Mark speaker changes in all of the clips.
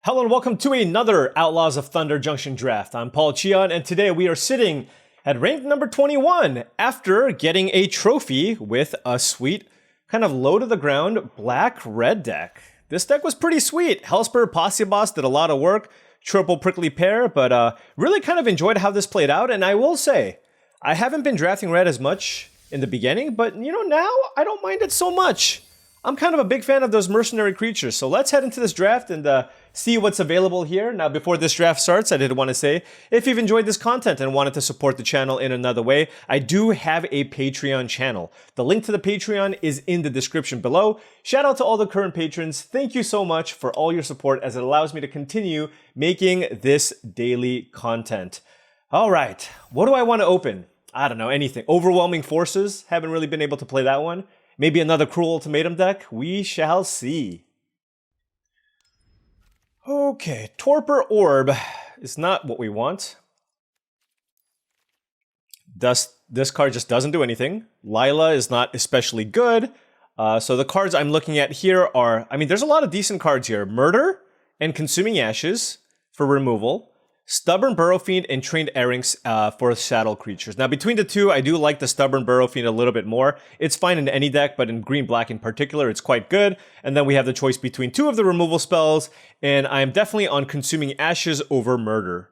Speaker 1: Hello and welcome to another Outlaws of Thunder Junction draft. I'm Paul Cheon, and today we are sitting at rank number 21 after getting a trophy with a sweet, kind of low to the ground black-red deck. This deck was pretty sweet. Hellspur Posse Boss did a lot of work, triple prickly pear, but really kind of enjoyed how this played out. And I will say, I haven't been drafting red as much in the beginning, but now I don't mind it so much. I'm kind of a big fan of those mercenary creatures, so let's head into this draft and see what's available here. Now, before this draft starts, I did want to say, if you've enjoyed this content and wanted to support the channel in another way, I do have a Patreon channel. The link to the Patreon is in the description below. Shout out to all the current patrons. Thank you so much for all your support as it allows me to continue making this daily content. All right, what do I want to open? I don't know, anything. Overwhelming Forces, haven't really been able to play that one. Maybe another Cruel Ultimatum deck? We shall see. Okay, Torpor Orb is not what we want. This card just doesn't do anything. Lila is not especially good. So the cards I'm looking at here are, there's a lot of decent cards here. Murder and Consuming Ashes for removal. Stubborn Burrow Fiend and Trained Erranks for saddle creatures. Now, between the two, I do like the Stubborn Burrow Fiend a little bit more. It's fine in any deck, but in green-black in particular, it's quite good. And then we have the choice between two of the removal spells, and I'm definitely on Consuming Ashes over Murder.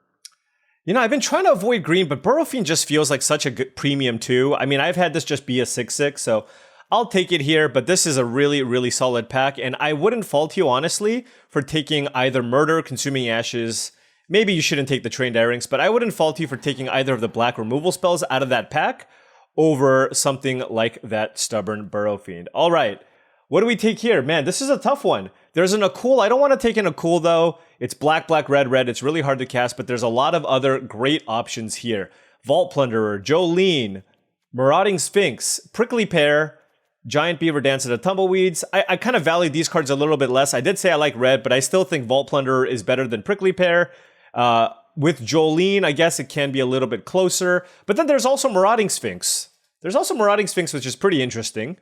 Speaker 1: I've been trying to avoid green, but Burrow Fiend just feels like such a good premium too. I've had this just be a 6/6, so I'll take it here, but this is a really, really solid pack, and I wouldn't fault you, honestly, for taking either Murder, Consuming Ashes. Maybe you shouldn't take the Trained Erranks, but I wouldn't fault you for taking either of the black removal spells out of that pack over something like that Stubborn Burrow Fiend. All right, what do we take here? Man, this is a tough one. There's an Akul. I don't want to take an Akul, though. It's black, black, red, red. It's really hard to cast, but there's a lot of other great options here. Vault Plunderer, Jolene, Marauding Sphinx, Prickly Pear, Giant Beaver Dance of the Tumbleweeds. I kind of value these cards a little bit less. I did say I like red, but I still think Vault Plunderer is better than Prickly Pear. With Jolene, I guess it can be a little bit closer. But then there's also Marauding Sphinx. There's also Marauding Sphinx, which is pretty interesting.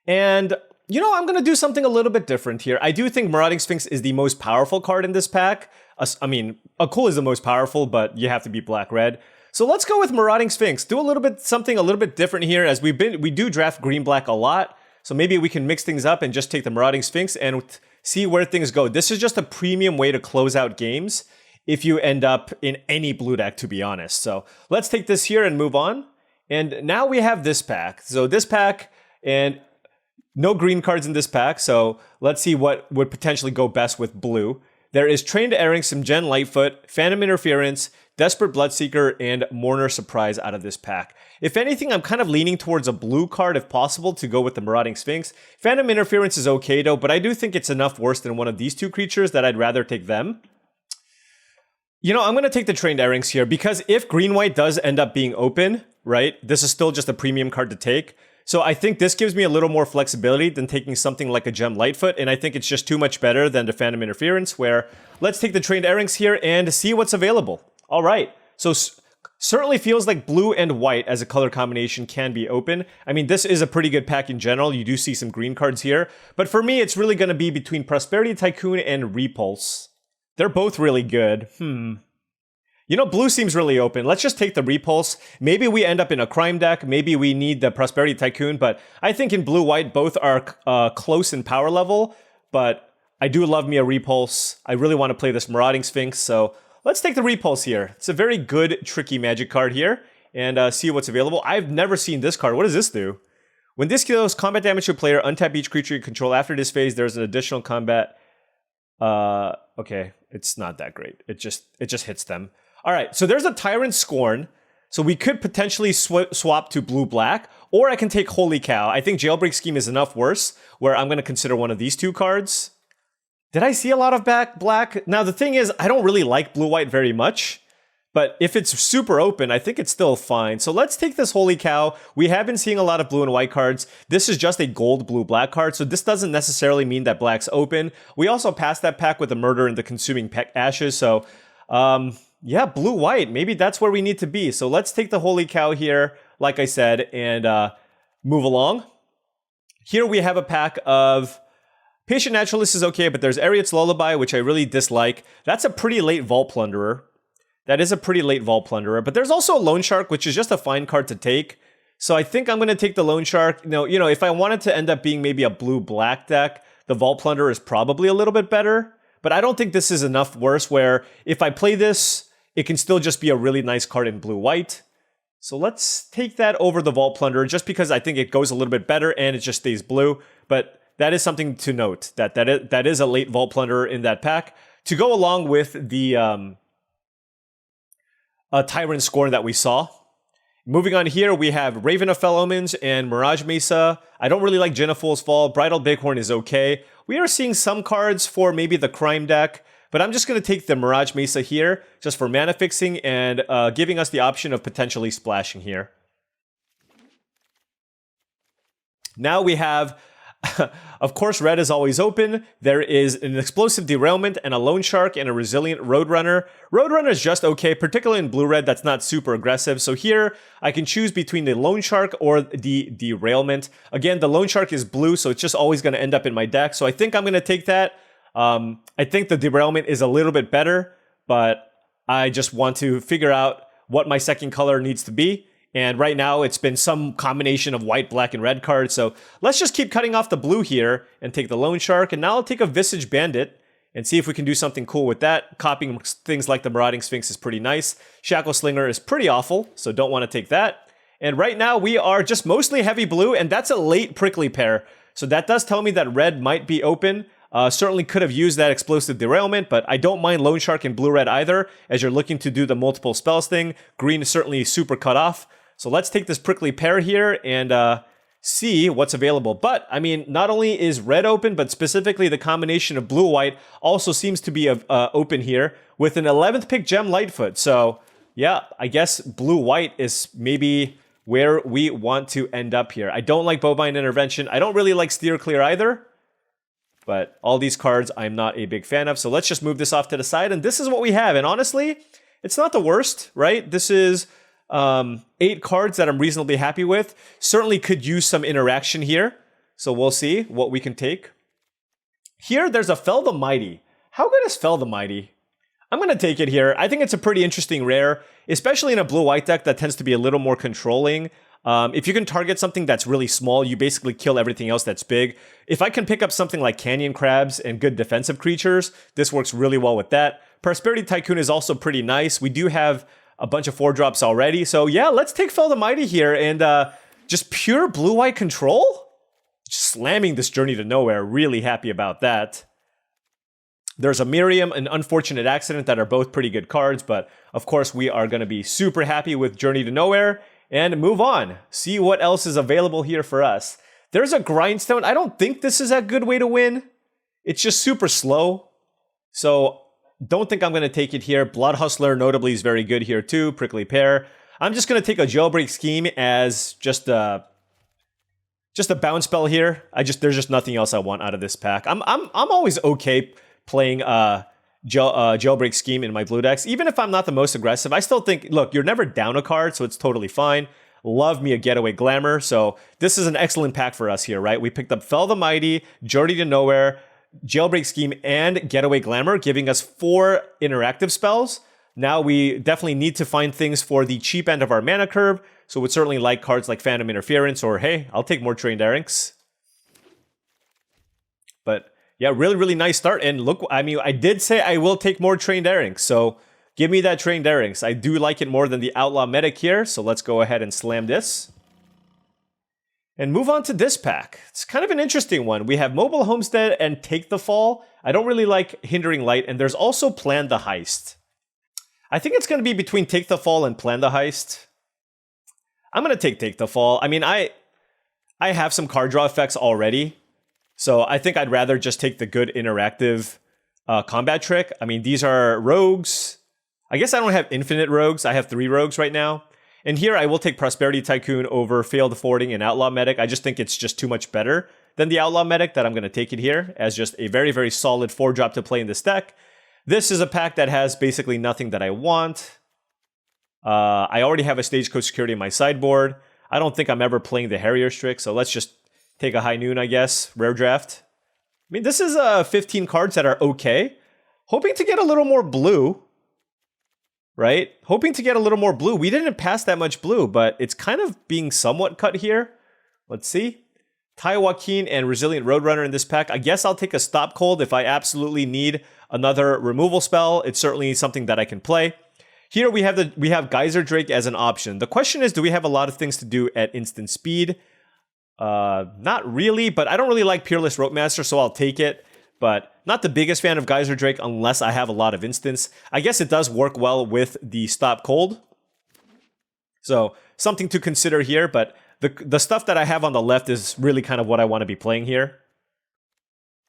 Speaker 1: And, I'm going to do something a little bit different here. I do think Marauding Sphinx is the most powerful card in this pack. Akul is the most powerful, but you have to be black-red. So let's go with Marauding Sphinx. Do something a little bit different here, as we do draft green-black a lot. So maybe we can mix things up and just take the Marauding Sphinx and see where things go. This is just a premium way to close out games if you end up in any blue deck, to be honest. So let's take this here and move on. And now we have this pack. So this pack, and no green cards in this pack. So let's see what would potentially go best with blue. There is Trained Erranks, some Gen Lightfoot, Phantom Interference, Desperate Bloodseeker, and Mourner Surprise out of this pack. If anything, I'm kind of leaning towards a blue card if possible to go with the Marauding Sphinx. Phantom Interference is okay though, but I do think it's enough worse than one of these two creatures that I'd rather take them. I'm going to take the Trained Erranks here because if green-white does end up being open, right, this is still just a premium card to take. So I think this gives me a little more flexibility than taking something like a Gem Lightfoot, and I think it's just too much better than the Phantom Interference, where let's take the Trained Erranks here and see what's available. All right, so certainly feels like blue and white as a color combination can be open. This is a pretty good pack in general. You do see some green cards here, but for me, it's really going to be between Prosperity Tycoon and Repulse. They're both really good. Blue seems really open. Let's just take the Repulse. Maybe we end up in a crime deck. Maybe we need the Prosperity Tycoon, but I think in blue-white, both are close in power level, but I do love me a Repulse. I really want to play this Marauding Sphinx, so let's take the Repulse here. It's a very good, tricky magic card here, and see what's available. I've never seen this card. What does this do? When this deals combat damage to a player, untap each creature you control. After this phase, there's an additional combat. Okay, it's not that great. It just hits them. All right, so there's a Tyrant Scorn. So we could potentially swap to blue-black, or I can take Holy Cow. I think Jailbreak Scheme is enough worse, where I'm going to consider one of these two cards. Did I see a lot of black? Now, the thing is, I don't really like blue-white very much, but if it's super open, I think it's still fine. So let's take this Holy Cow. We have been seeing a lot of blue and white cards. This is just a gold, blue, black card, so this doesn't necessarily mean that black's open. We also passed that pack with the Murder and the Consuming Ashes, so yeah, blue-white, maybe that's where we need to be. So let's take the Holy Cow here, like I said, and move along. Here we have a pack of Patient Naturalist is okay, but there's Ariet's Lullaby, which I really dislike. That's a pretty late Vault Plunderer. That is a pretty late Vault Plunderer. But there's also a Loan Shark, which is just a fine card to take. So I think I'm going to take the Loan Shark. You know, if I wanted to end up being maybe a blue-black deck, the Vault Plunderer is probably a little bit better. But I don't think this is enough worse where if I play this, it can still just be a really nice card in blue-white. So let's take that over the Vault Plunderer just because I think it goes a little bit better and it just stays blue. But that is something to note, that is a late Vault Plunderer in that pack. To go along with the Tyrant Scorn that we saw. Moving on here, we have Raven of Fell Omens and Mirage Mesa. I don't really like Jinn of Fool's Fall. Bridal Bighorn is okay. We are seeing some cards for maybe the Crime deck, but I'm just going to take the Mirage Mesa here just for mana fixing and giving us the option of potentially splashing here. Now we have, of course, red is always open. There is an Explosive Derailment and a Loan Shark and a Resilient Roadrunner. Roadrunner is just okay, particularly in blue-red that's not super aggressive. So here, I can choose between the Loan Shark or the Derailment. Again, the Loan Shark is blue, so it's just always going to end up in my deck. So I think I'm going to take that. I think the Derailment is a little bit better, but I just want to figure out what my second color needs to be. And right now, it's been some combination of white, black, and red cards. So let's just keep cutting off the blue here and take the Loan Shark. And now I'll take a Visage Bandit and see if we can do something cool with that. Copying things like the Marauding Sphinx is pretty nice. Shackle Slinger is pretty awful, so don't want to take that. And right now, we are just mostly heavy blue, and that's a late Prickly Pear. So that does tell me that red might be open. Certainly could have used that Explosive Derailment, but I don't mind Loan Shark and blue-red either, as you're looking to do the multiple spells thing. Green is certainly super cut off. So let's take this Prickly Pear here and see what's available. But, I mean, not only is red open, but specifically the combination of blue-white also seems to be open here with an 11th pick Gem Lightfoot. So, yeah, I guess blue-white is maybe where we want to end up here. I don't like Bovine Intervention. I don't really like Steer Clear either. But all these cards I'm not a big fan of. So let's just move this off to the side. And this is what we have. And honestly, it's not the worst, right? This is 8 cards that I'm reasonably happy with. Certainly could use some interaction here. So we'll see what we can take. Here, there's a Fell the Mighty. How good is Fell the Mighty? I'm going to take it here. I think it's a pretty interesting rare, especially in a blue-white deck that tends to be a little more controlling. If you can target something that's really small, you basically kill everything else that's big. If I can pick up something like Canyon Crabs and good defensive creatures, this works really well with that. Prosperity Tycoon is also pretty nice. We do have a bunch of 4-drops already. So yeah, let's take Fell the Mighty here and just pure blue-white control. Just slamming this Journey to Nowhere. Really happy about that. There's a Miriam and Unfortunate Accident that are both pretty good cards, but of course we are going to be super happy with Journey to Nowhere and move on. See what else is available here for us. There's a Grindstone. I don't think this is a good way to win. It's just super slow. So don't think I'm going to take it here. Blood Hustler notably is very good here too. Prickly Pear. I'm just going to take a Jailbreak Scheme as just a bounce spell here. There's just nothing else I want out of this pack. I'm always okay playing Jailbreak Scheme in my blue decks. Even if I'm not the most aggressive, I still think, look, you're never down a card, so it's totally fine. Love me a Getaway Glamour. So this is an excellent pack for us here, right? We picked up Fell the Mighty, Journey to Nowhere, Jailbreak Scheme, and Getaway Glamour, giving us 4 interactive spells. Now we definitely need to find things for the cheap end of our mana curve, so would certainly like cards like Phantom Interference, or hey, I'll take more Trained Erranks. But yeah, really, really nice start. And look, I mean, I did say I will take more Trained Erranks, so give me that Trained Erranks. I do like it more than the Outlaw Medic here, so let's go ahead and slam this. And move on to this pack. It's kind of an interesting one. We have Mobile Homestead and Take the Fall. I don't really like Hindering Light, and there's also Plan the Heist. I think it's going to be between Take the Fall and Plan the Heist. I'm going to take the Fall. I mean, I have some card draw effects already, so I think I'd rather just take the good interactive combat trick. I mean, these are rogues. I guess I don't have infinite rogues. I have 3 rogues right now. And here I will take Prosperity Tycoon over Failed Forwarding and Outlaw Medic. I just think it's just too much better than the Outlaw Medic that I'm going to take it here as just a very, very solid 4-drop to play in this deck. This is a pack that has basically nothing that I want. I already have a Stagecoach Security in my sideboard. I don't think I'm ever playing the Harrier Trick, so let's just take a High Noon, I guess. Rare draft. mean, this is 15 cards that are okay. Hoping to get a little more blue, right? Hoping to get a little more blue. We didn't pass that much blue, but it's kind of being somewhat cut here. Let's see. Tai Joaquin and Resilient Roadrunner in this pack. I guess I'll take a Stop Cold if I absolutely need another removal spell. It's certainly something that I can play. Here we have Geyser Drake as an option. The question is, do we have a lot of things to do at instant speed? Not really, but I don't really like Peerless Ropemaster, so I'll take it. But not the biggest fan of Geyser Drake unless I have a lot of instants. I guess it does work well with the Stop Cold. So something to consider here, but the stuff that I have on the left is really kind of what I want to be playing here.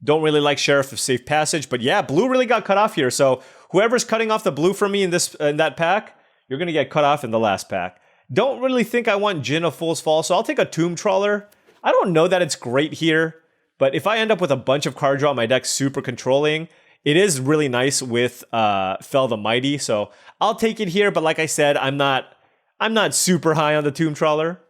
Speaker 1: Don't really like Sheriff of Safe Passage, but yeah, blue really got cut off here. So whoever's cutting off the blue for me in that pack, you're going to get cut off in the last pack. Don't really think I want Djinn of Fool's Fall, so I'll take a Tomb Trawler. I don't know that it's great here. But if I end up with a bunch of card draw in my deck super controlling, it is really nice with Fell the Mighty. So I'll take it here, but like I said, I'm not super high on the Tomb Trawler.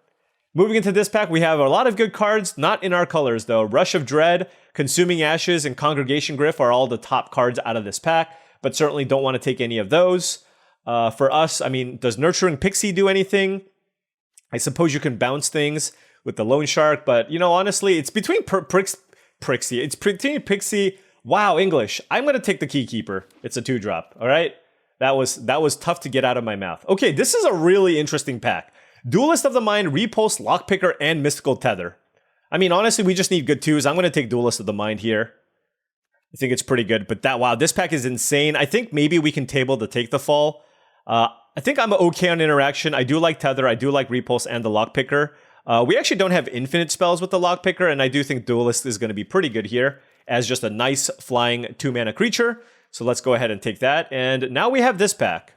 Speaker 1: Moving into this pack, we have a lot of good cards, not in our colors though. Rush of Dread, Consuming Ashes, and Congregation Gryff are all the top cards out of this pack, but certainly don't want to take any of those. For us, I mean, does Nurturing Pixie do anything? I suppose you can bounce things with the Loan Shark, but you know, honestly, it's between Prixie. It's between Pixie. Wow, English. I'm gonna take the Keykeeper. It's a 2-drop. All right, that was tough to get out of my mouth. Okay, this is a really interesting pack. Duelist of the Mind, Repulse, Lockpicker, and Mystical Tether. I mean, honestly, we just need good 2s. I'm gonna take Duelist of the Mind here. I think it's pretty good, but wow, this pack is insane. I think maybe we can table the Take the Fall. I think I'm okay on interaction. I do like Tether. I do like Repulse and the Lockpicker. We actually don't have infinite spells with the Lockpicker, and I do think Duelist is going to be pretty good here as just a nice flying 2-mana creature. So let's go ahead and take that. And now we have this pack.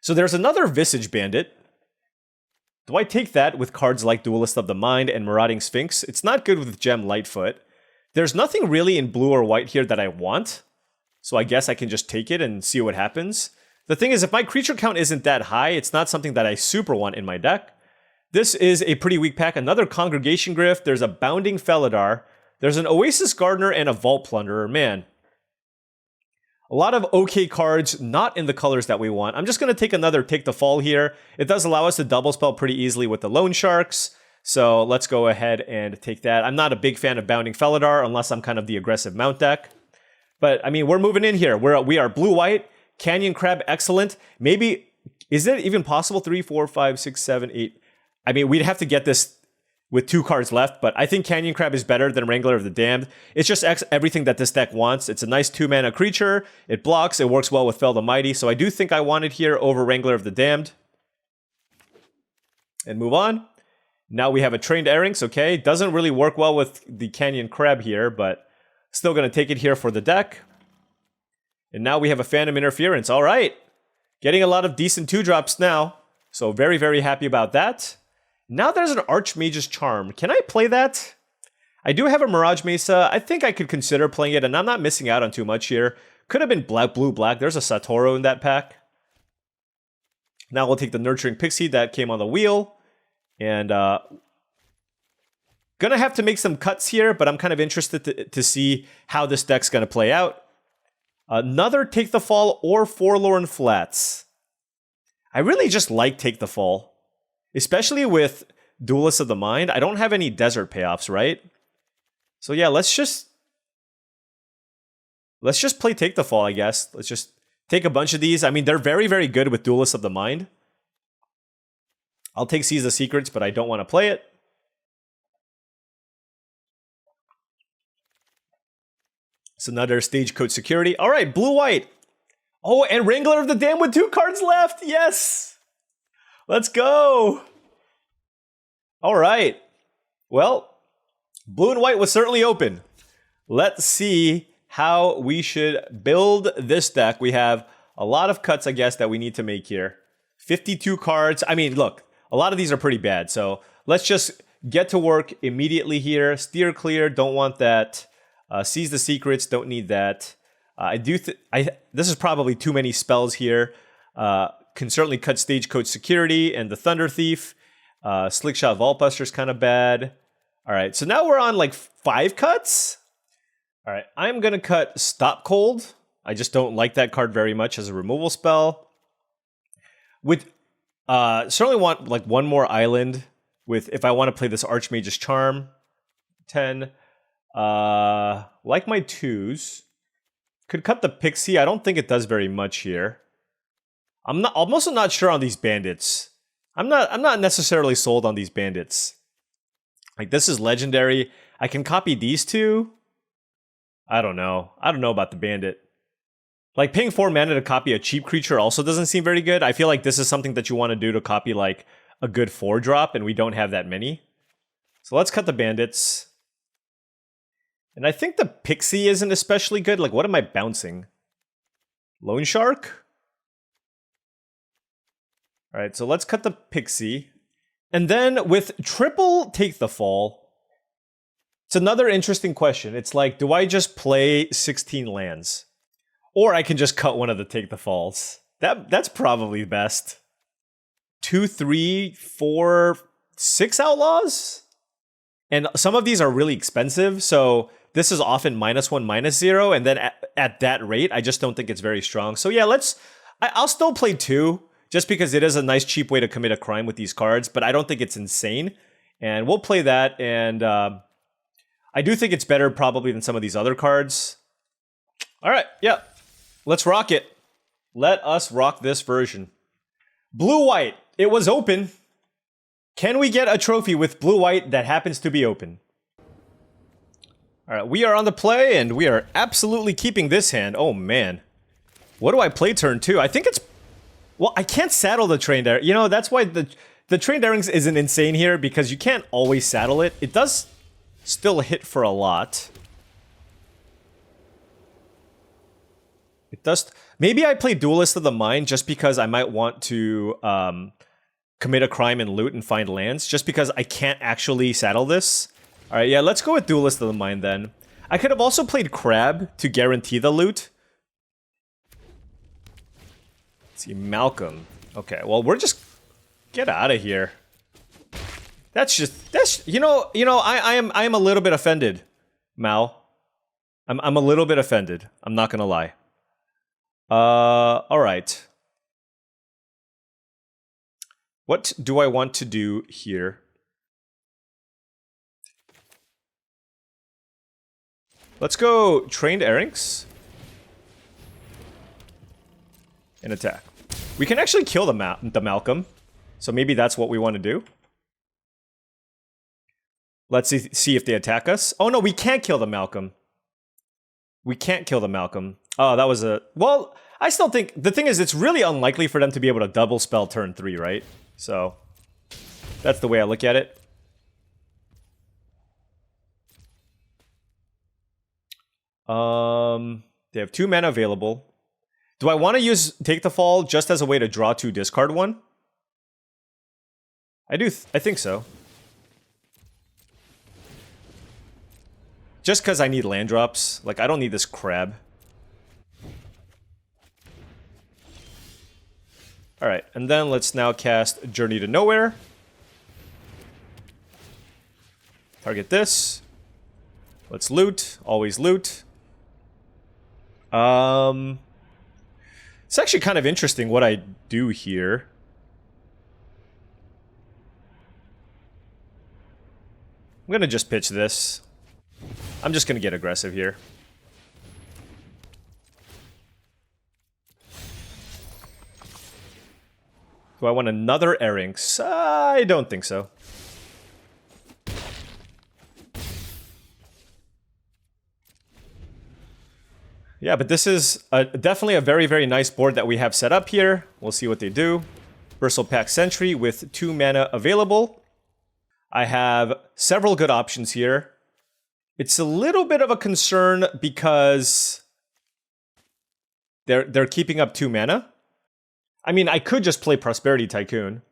Speaker 1: So there's another Visage Bandit. Do I take that with cards like Duelist of the Mind and Marauding Sphinx? It's not good with Gem Lightfoot. There's nothing really in blue or white here that I want. So I guess I can just take it and see what happens. The thing is, if my creature count isn't that high, it's not something that I super want in my deck. This is a pretty weak pack. Another Congregation Gryff. There's a Bounding Felidar. There's an Oasis Gardener and a Vault Plunderer. Man, a lot of okay cards, not in the colors that we want. I'm just going to take another Take the Fall here. It does allow us to double spell pretty easily with the Loan Sharks. So let's go ahead and take that. I'm not a big fan of Bounding Felidar unless I'm kind of the aggressive mount deck. But, I mean, we're moving in here. We are blue-white. Canyon Crab, excellent. Maybe, is it even possible? 3, 4, 5, 6, 7, 8... I mean, we'd have to get this with 2 cards left, but I think Canyon Crab is better than Wrangler of the Damned. It's just everything that this deck wants. It's a nice 2-mana creature. It blocks. It works well with Fell the Mighty. So I do think I want it here over Wrangler of the Damned. And move on. Now we have a Trained Airynx, okay. Doesn't really work well with the Canyon Crab here, but still going to take it here for the deck. And now we have a Phantom Interference. All right. Getting a lot of decent 2-drops now. So very, very happy about that. Now there's an Archmage's Charm. Can I play that? I do have a Mirage Mesa. I think I could consider playing it, and I'm not missing out on too much here. Could have been black, blue, black. There's a Satoru in that pack. Now we'll take the Nurturing Pixie that came on the wheel. And gonna have to make some cuts here, but I'm kind of interested to see how this deck's gonna play out. Another Take the Fall or Forlorn Flats. I really just like Take the Fall. Especially with Duelist of the Mind. I don't have any desert payoffs, right? So yeah, let's just play Take the Fall, I guess. Let's just take a bunch of these. I mean, they're very, very good with Duelist of the Mind. I'll take Seize the Secrets, but I don't want to play it. It's another Stagecoach Security. All right, blue-white. Oh, and Wrangler of the Damned with 2 cards left. Yes! Let's go! All right. Well, blue and white was certainly open. Let's see how we should build this deck. We have a lot of cuts, I guess, that we need to make here. 52 cards. I mean, look, a lot of these are pretty bad. So let's just get to work immediately here. Steer clear, don't want that. Seize the Secrets, don't need that. This is probably too many spells here. Can certainly cut Stagecoach Security and the Thunder Thief. Slickshot Vaultbuster is kind of bad. All right, so now we're on like 5 cuts. All right, I'm gonna cut Stop Cold. I just don't like that card very much as a removal spell. With certainly want like one more island with if I want to play this Archmage's Charm. 10. Like my 2s. Could cut the Pixie. I don't think it does very much here. I'm also not sure on these bandits. I'm not necessarily sold on these bandits. Like this is legendary. I can copy these two. I don't know. I don't know about the bandit. Like paying 4 mana to copy a cheap creature also doesn't seem very good. I feel like this is something that you want to do to copy like a good 4-drop, and we don't have that many. So let's cut the bandits. And I think the Pixie isn't especially good. Like, what am I bouncing? Loan Shark? Alright, so let's cut the Pixie. And then with triple Take the Fall, it's another interesting question. It's like, do I just play 16 lands? Or I can just cut one of the Take the Falls. That's probably best. 2, 3, 4, 6 Outlaws? And some of these are really expensive, so this is often -1, -0, and then at that rate, I just don't think it's very strong. So yeah, I'll still play 2, just because it is a nice cheap way to commit a crime with these cards, but I don't think it's insane. And we'll play that, and I do think it's better probably than some of these other cards. Alright, yeah. Let's rock it. Let us rock this version. Blue-white. It was open. Can we get a trophy with blue-white that happens to be open? Alright, we are on the play, and we are absolutely keeping this hand. Oh, man. What do I play turn 2? I think it's... Well, I can't saddle the Trained Air. You know, that's why the Trained Airings isn't insane here, because you can't always saddle it. It does still hit for a lot. It does... Maybe I play Duelist of the Mind just because I might want to commit a crime and loot and find lands, just because I can't actually saddle this. Alright, yeah, let's go with Duelist of the Mind then. I could have also played Crab to guarantee the loot. Let's see, Malcolm. Okay, well, we're just... Get out of here. That's you know, I am a little bit offended, Mal. I'm a little bit offended. I'm not gonna lie. Alright. What do I want to do here? Let's go Trained Airings. And attack. We can actually kill the Malcolm. So maybe that's what we want to do. Let's see if they attack us. Oh no, we can't kill the Malcolm. We can't kill the Malcolm. Oh, that was a... Well, I still think... The thing is, it's really unlikely for them to be able to double spell turn 3, right? So, that's the way I look at it. They have 2 mana available. Do I want to use Take the Fall just as a way to draw 2, discard 1? I think so. Just because I need land drops. Like, I don't need this crab. Alright, and then let's now cast Journey to Nowhere. Target this. Let's loot. Always loot. It's actually kind of interesting what I do here. I'm gonna just pitch this. I'm just gonna get aggressive here. Do I want another Airings? I don't think so. Yeah, but this is definitely a very, very nice board that we have set up here. We'll see what they do. Bristlepack Sentry with 2 mana available. I have several good options here. It's a little bit of a concern because they're keeping up 2 mana. I mean, I could just play Prosperity Tycoon.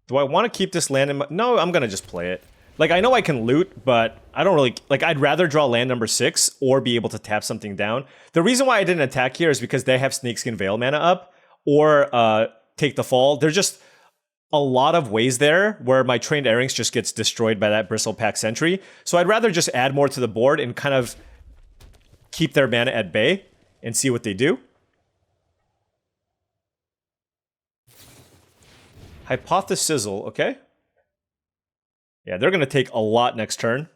Speaker 1: Do I want to keep this land in my... No, I'm going to just play it. Like, I know I can loot, but I don't really... Like, I'd rather draw land number 6 or be able to tap something down. The reason why I didn't attack here is because they have Snakeskin Veil mana up. or take the fall. There's just a lot of ways there where my Trained Airings just gets destroyed by that Bristlepack Sentry. So I'd rather just add more to the board and kind of keep their mana at bay and see what they do. Hypothesis, okay. Yeah, they're going to take a lot next turn.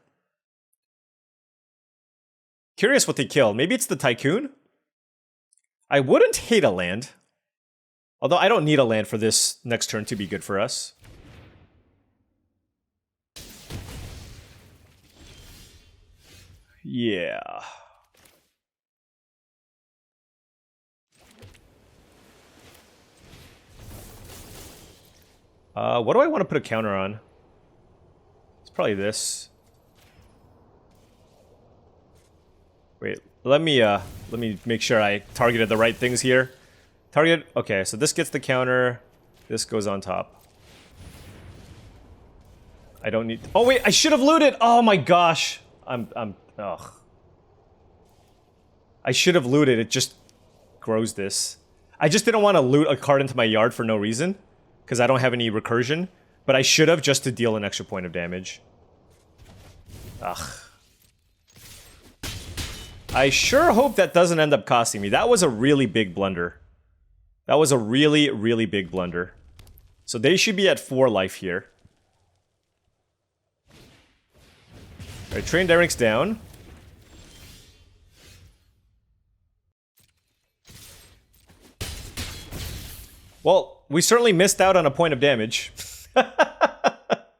Speaker 1: Curious what they kill. Maybe it's the Tycoon? I wouldn't hate a land. Although I don't need a land for this next turn to be good for us. Yeah. What do I want to put a counter on? It's probably this. Wait, let me make sure I targeted the right things here. Target, okay, so this gets the counter. This goes on top. I don't need, oh wait, I should have looted! Oh my gosh! Ugh. I should have looted, it just grows this. I just didn't want to loot a card into my yard for no reason, because I don't have any recursion, but I should have just to deal an extra point of damage. Ugh. I sure hope that doesn't end up costing me. That was a really big blunder. That was a really, really big blunder. So they should be at 4 life here. Alright, Trained Airings down. Well, we certainly missed out on a point of damage.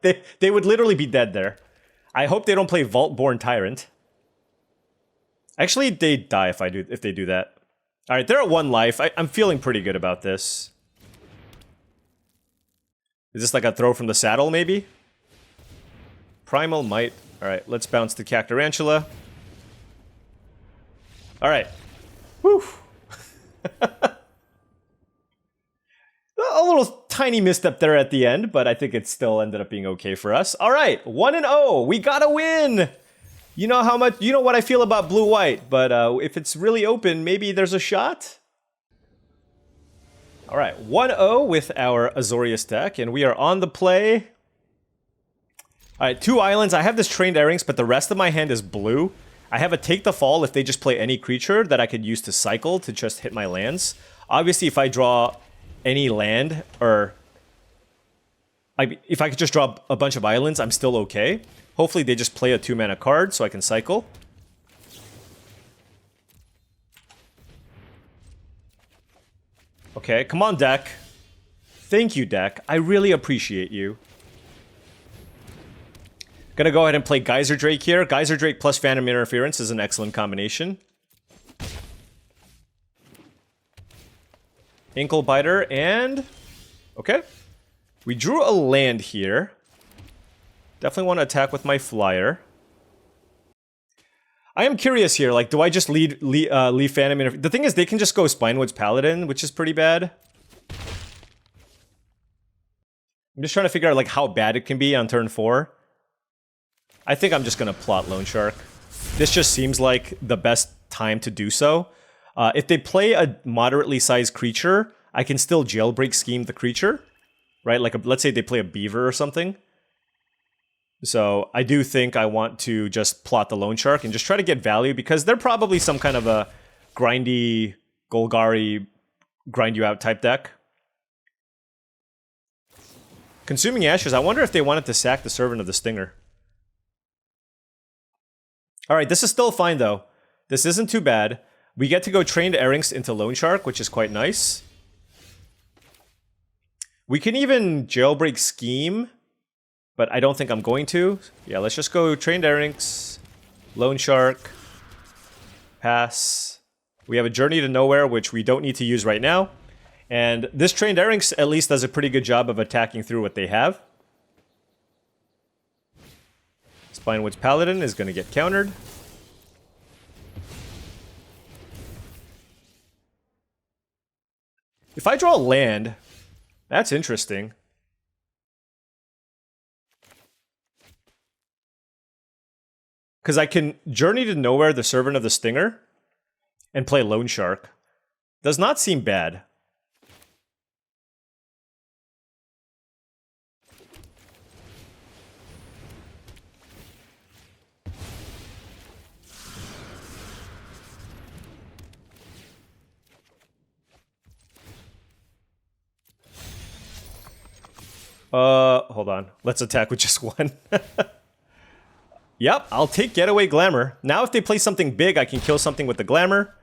Speaker 1: They would literally be dead there. I hope they don't play Vault-Born Tyrant. Actually, they die if they do that. Alright, they're at 1 life. I'm feeling pretty good about this. Is this like a throw from the saddle, maybe? Primal Might. Alright, let's bounce to Cactarantula. Alright. Whew. A little tiny misstep there at the end, but I think it still ended up being okay for us. Alright, 1-0. We got a win! You know how much, you know what I feel about blue-white, but if it's really open, maybe there's a shot? Alright, 1-0 with our Azorius deck, and we are on the play. Alright, 2 islands. I have this Trained Airings, but the rest of my hand is blue. I have a Take the Fall if they just play any creature that I could use to cycle to just hit my lands. Obviously, if I draw any land, or if I could just draw a bunch of islands, I'm still okay. Hopefully they just play a 2-mana card so I can cycle. Okay, come on, deck. Thank you, deck. I really appreciate you. Gonna go ahead and play Geyser Drake here. Geyser Drake plus Phantom Interference is an excellent combination. Ankle Biter and... okay. We drew a land here. Definitely want to attack with my flyer. I am curious here, like, do I just leave Phantom Interference? The thing is, they can just go Spinewoods Paladin, which is pretty bad. I'm just trying to figure out, like, how bad it can be on turn 4. I think I'm just going to plot Loan Shark. This just seems like the best time to do so. If they play a moderately sized creature, I can still jailbreak scheme the creature. Right? Like, let's say they play a beaver or something. So I do think I want to just plot the Loan Shark and just try to get value, because they're probably some kind of a grindy, golgari, grind you out type deck. Consuming Ashes, I wonder if they wanted to sack the Servant of the Stinger. Alright, this is still fine though. This isn't too bad. We get to go Trained Airings into Loan Shark, which is quite nice. We can even jailbreak Scheme, but I don't think I'm going to. Yeah, let's just go Trained Airings, Loan Shark, pass. We have a Journey to Nowhere, which we don't need to use right now. And this Trained Airings at least does a pretty good job of attacking through what they have. Spinewoods Paladin is going to get countered. If I draw a land, that's interesting. Because I can Journey to Nowhere the Servant of the Stinger and play Loan Shark. Does not seem bad. Hold on. Let's attack with just one. Yep, I'll take Getaway Glamour. Now if they play something big, I can kill something with the Glamour.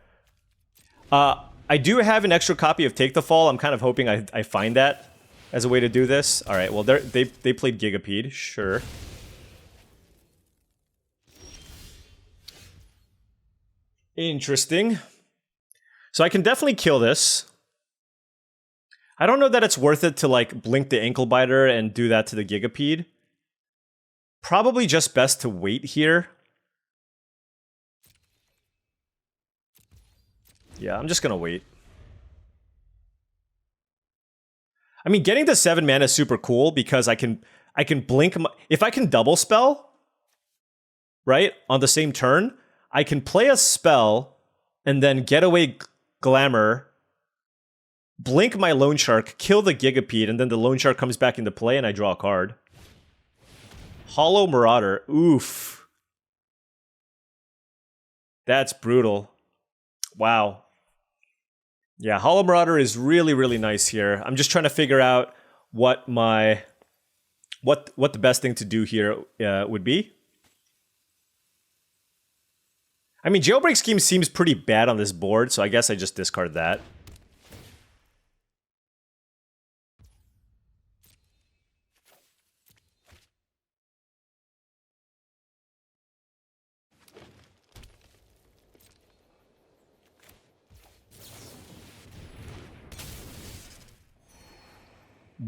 Speaker 1: I do have an extra copy of Take the Fall. I'm kind of hoping I find that as a way to do this. All right, well, they played Gigapede, sure. Interesting. So I can definitely kill this. I don't know that it's worth it to, like, blink the Ankle Biter and do that to the Gigapede. Probably just best to wait here. Yeah, I'm just gonna wait. I mean, getting to 7 mana is super cool because I can blink if I can double spell, right, on the same turn, I can play a spell and then Getaway Glamour, blink my Loan Shark, kill the Gigapede, and then the Loan Shark comes back into play and I draw a card. Hollow Marauder. Oof. That's brutal. Wow. Yeah, Hollow Marauder is really, really nice here. I'm just trying to figure out what the best thing to do here would be. I mean, Jailbreak Scheme seems pretty bad on this board, so I guess I just discard that.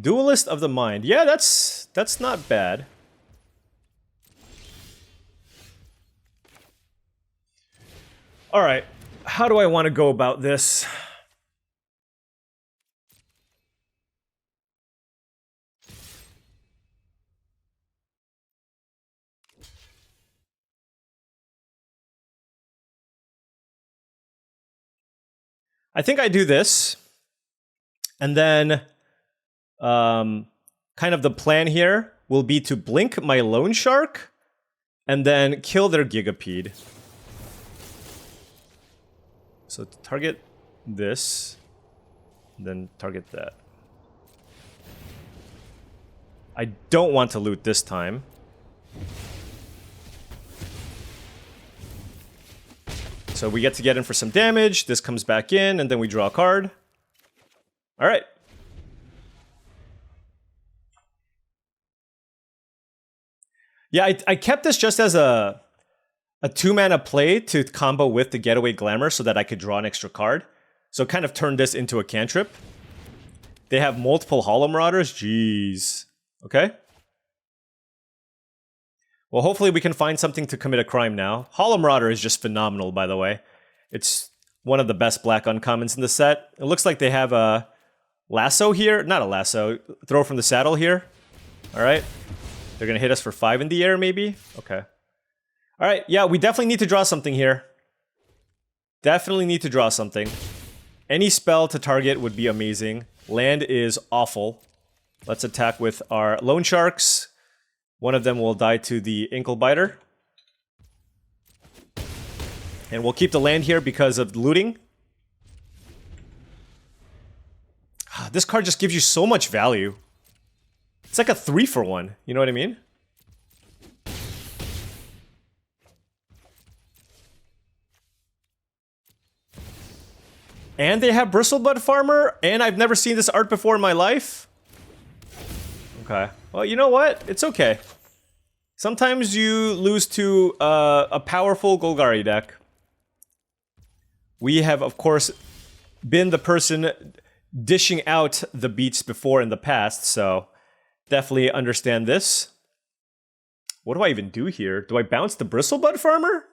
Speaker 1: Duelist of the Mind. Yeah, that's not bad. All right, how do I want to go about this? I think I do this, and then kind of the plan here will be to blink my Loan Shark and then kill their Gigapede. So target this, then target that. I don't want to loot this time. So we get in for some damage, this comes back in, and then we draw a card. Alright. Yeah, I kept this just as a 2-mana play to combo with the Getaway Glamour so that I could draw an extra card. So kind of turned this into a cantrip. They have multiple Hollow Marauders. Jeez. Okay. Well, hopefully we can find something to commit a crime now. Hollow Marauder is just phenomenal, by the way. It's one of the best black uncommons in the set. It looks like they have a lasso here. Not a lasso. Throw from the saddle here. All right. They're going to hit us for 5 in the air, maybe? Okay. All right. Yeah, we definitely need to draw something here. Definitely need to draw something. Any spell to target would be amazing. Land is awful. Let's attack with our Loan Sharks. One of them will die to the Ankle Biter. And we'll keep the land here because of looting. This card just gives you so much value. It's like a 3-for-1, you know what I mean? And they have Bristlebud Farmer, and I've never seen this art before in my life. Okay. Well, you know what? It's okay. Sometimes you lose to a powerful Golgari deck. We have, of course, been the person dishing out the beats before in the past, so definitely understand this. What do I even do here? Do I bounce the Bristlebud Farmer?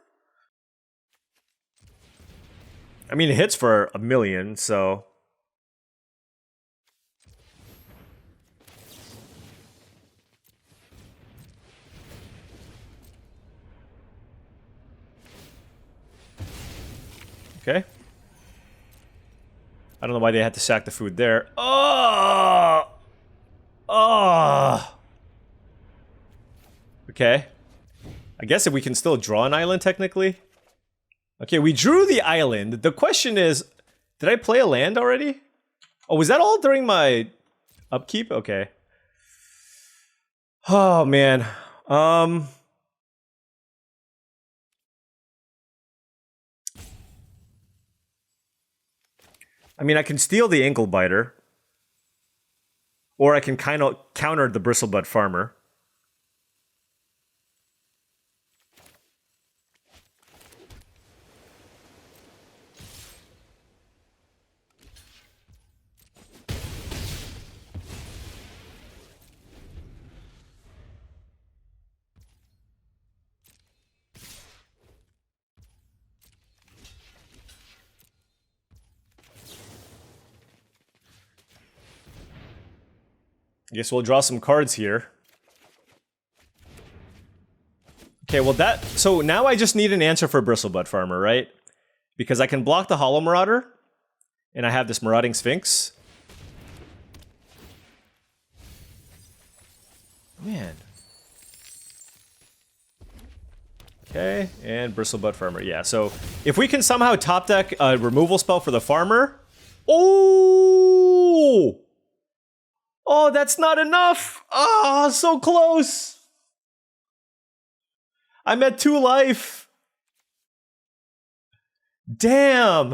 Speaker 1: I mean, it hits for 1 million, so... Okay. I don't know why they had to sack the food there. Oh! Oh! Okay. I guess if we can still draw an island, technically. Okay, we drew the island. The question is, did I play a land already? Oh, was that all during my upkeep? Okay. Oh, man. I mean, I can steal the ankle biter. Or I can kind of counter the Bristlebutt Farmer. I guess we'll draw some cards here. Okay, well that... So now I just need an answer for Bristlebutt Farmer, right? Because I can block the Hollow Marauder, and I have this Marauding Sphinx. Man. Okay, and Bristlebutt Farmer. Yeah, so if we can somehow top deck a removal spell for the Farmer... Oh! Oh, that's not enough! Ah, oh, so close! I'm at 2 life! Damn!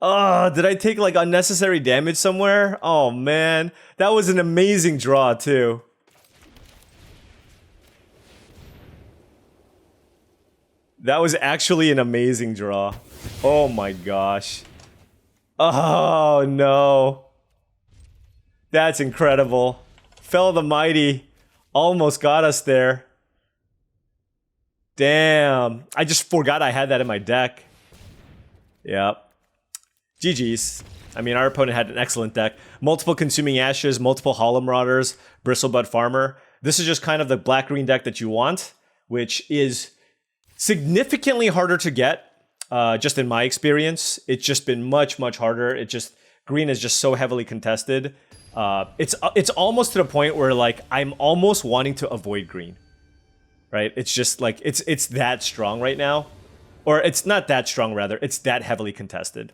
Speaker 1: Did I take like unnecessary damage somewhere? Oh man, that was an amazing draw too. That was actually an amazing draw. Oh my gosh. Oh no. That's incredible. Fell the Mighty almost got us there. Damn. I just forgot I had that in my deck. Yep. GG's. I mean, our opponent had an excellent deck. Multiple Consuming Ashes, multiple Hollow Marauders, Bristlebutt Farmer. This is just kind of the black-green deck that you want, which is significantly harder to get, just in my experience. It's just been much, much harder. Green is just so heavily contested. It's almost to the point where, like, I'm almost wanting to avoid green. Right? It's just, like, it's that strong right now. Or it's not that strong, rather. It's that heavily contested.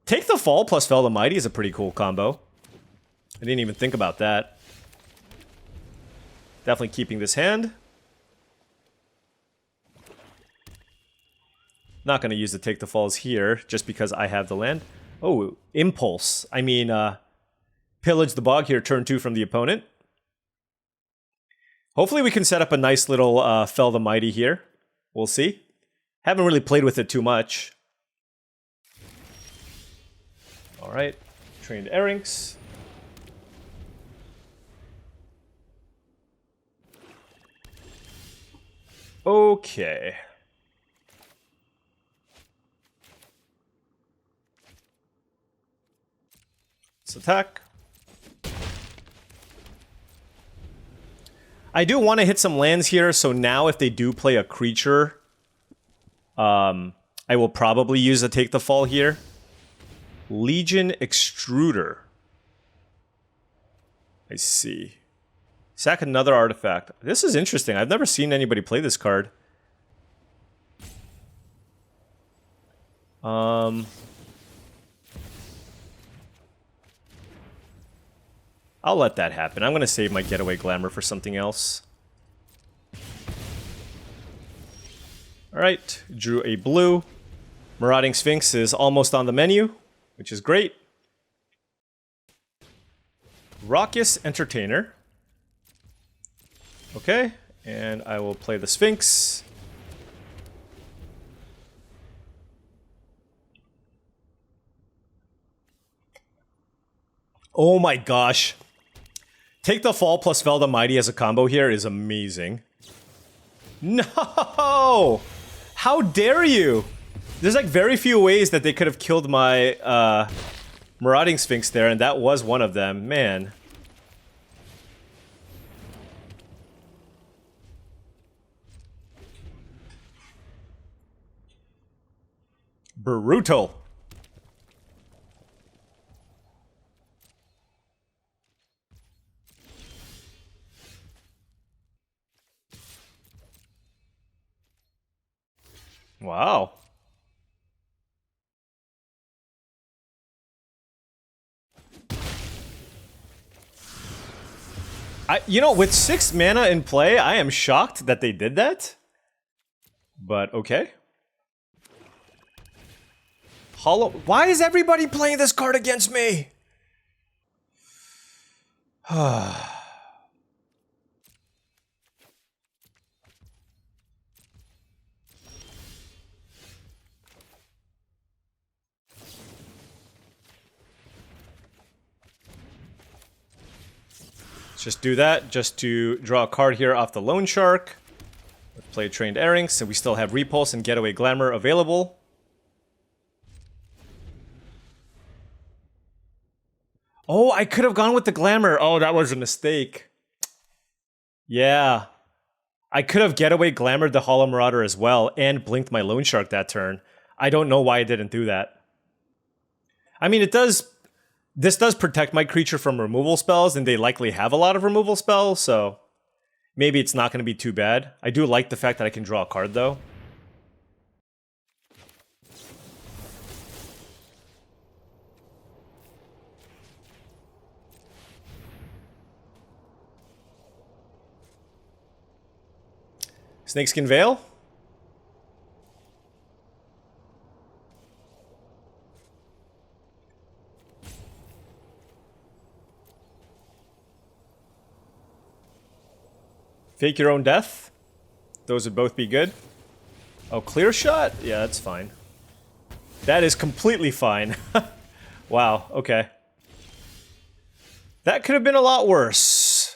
Speaker 1: Take the Fall plus Fell the Mighty is a pretty cool combo. I didn't even think about that. Definitely keeping this hand. Not going to use the Take the Falls here, just because I have the land. Oh, Impulse. I mean, Pillage the Bog here, turn 2 from the opponent. Hopefully we can set up a nice little Fell the Mighty here. We'll see. Haven't really played with it too much. Alright, Trained Erinx. Okay. Let's attack. I do want to hit some lands here, so now if they do play a creature, I will probably use a Take the Fall here. Legion Extruder. I see. Sack another artifact. This is interesting. I've never seen anybody play this card. I'll let that happen. I'm going to save my Getaway Glamour for something else. Alright, drew a blue. Marauding Sphinx is almost on the menu, which is great. Raucous Entertainer. Okay, and I will play the Sphinx. Oh my gosh. Take the Fall plus Fell the Mighty as a combo here is amazing. No! How dare you? There's like very few ways that they could have killed my Marauding Sphinx there, and that was one of them. Man. Brutal. Wow. You know, with 6 mana in play, I am shocked that they did that. But okay. Hollow. Why is everybody playing this card against me? Let's just do that, just to draw a card here off the Loan Shark. Let's play Trained Airings, and we still have Repulse and Getaway Glamour available. Oh, I could have gone with the Glamour. Oh, that was a mistake. Yeah. I could have Getaway Glamoured the Hollow Marauder as well, and blinked my Loan Shark that turn. I don't know why I didn't do that. I mean, this does protect my creature from removal spells, and they likely have a lot of removal spells, so maybe it's not going to be too bad. I do like the fact that I can draw a card, though. Snakeskin Veil? Fake Your Own Death? Those would both be good. Oh, Clear Shot? Yeah, that's fine. That is completely fine. Wow, okay. That could have been a lot worse.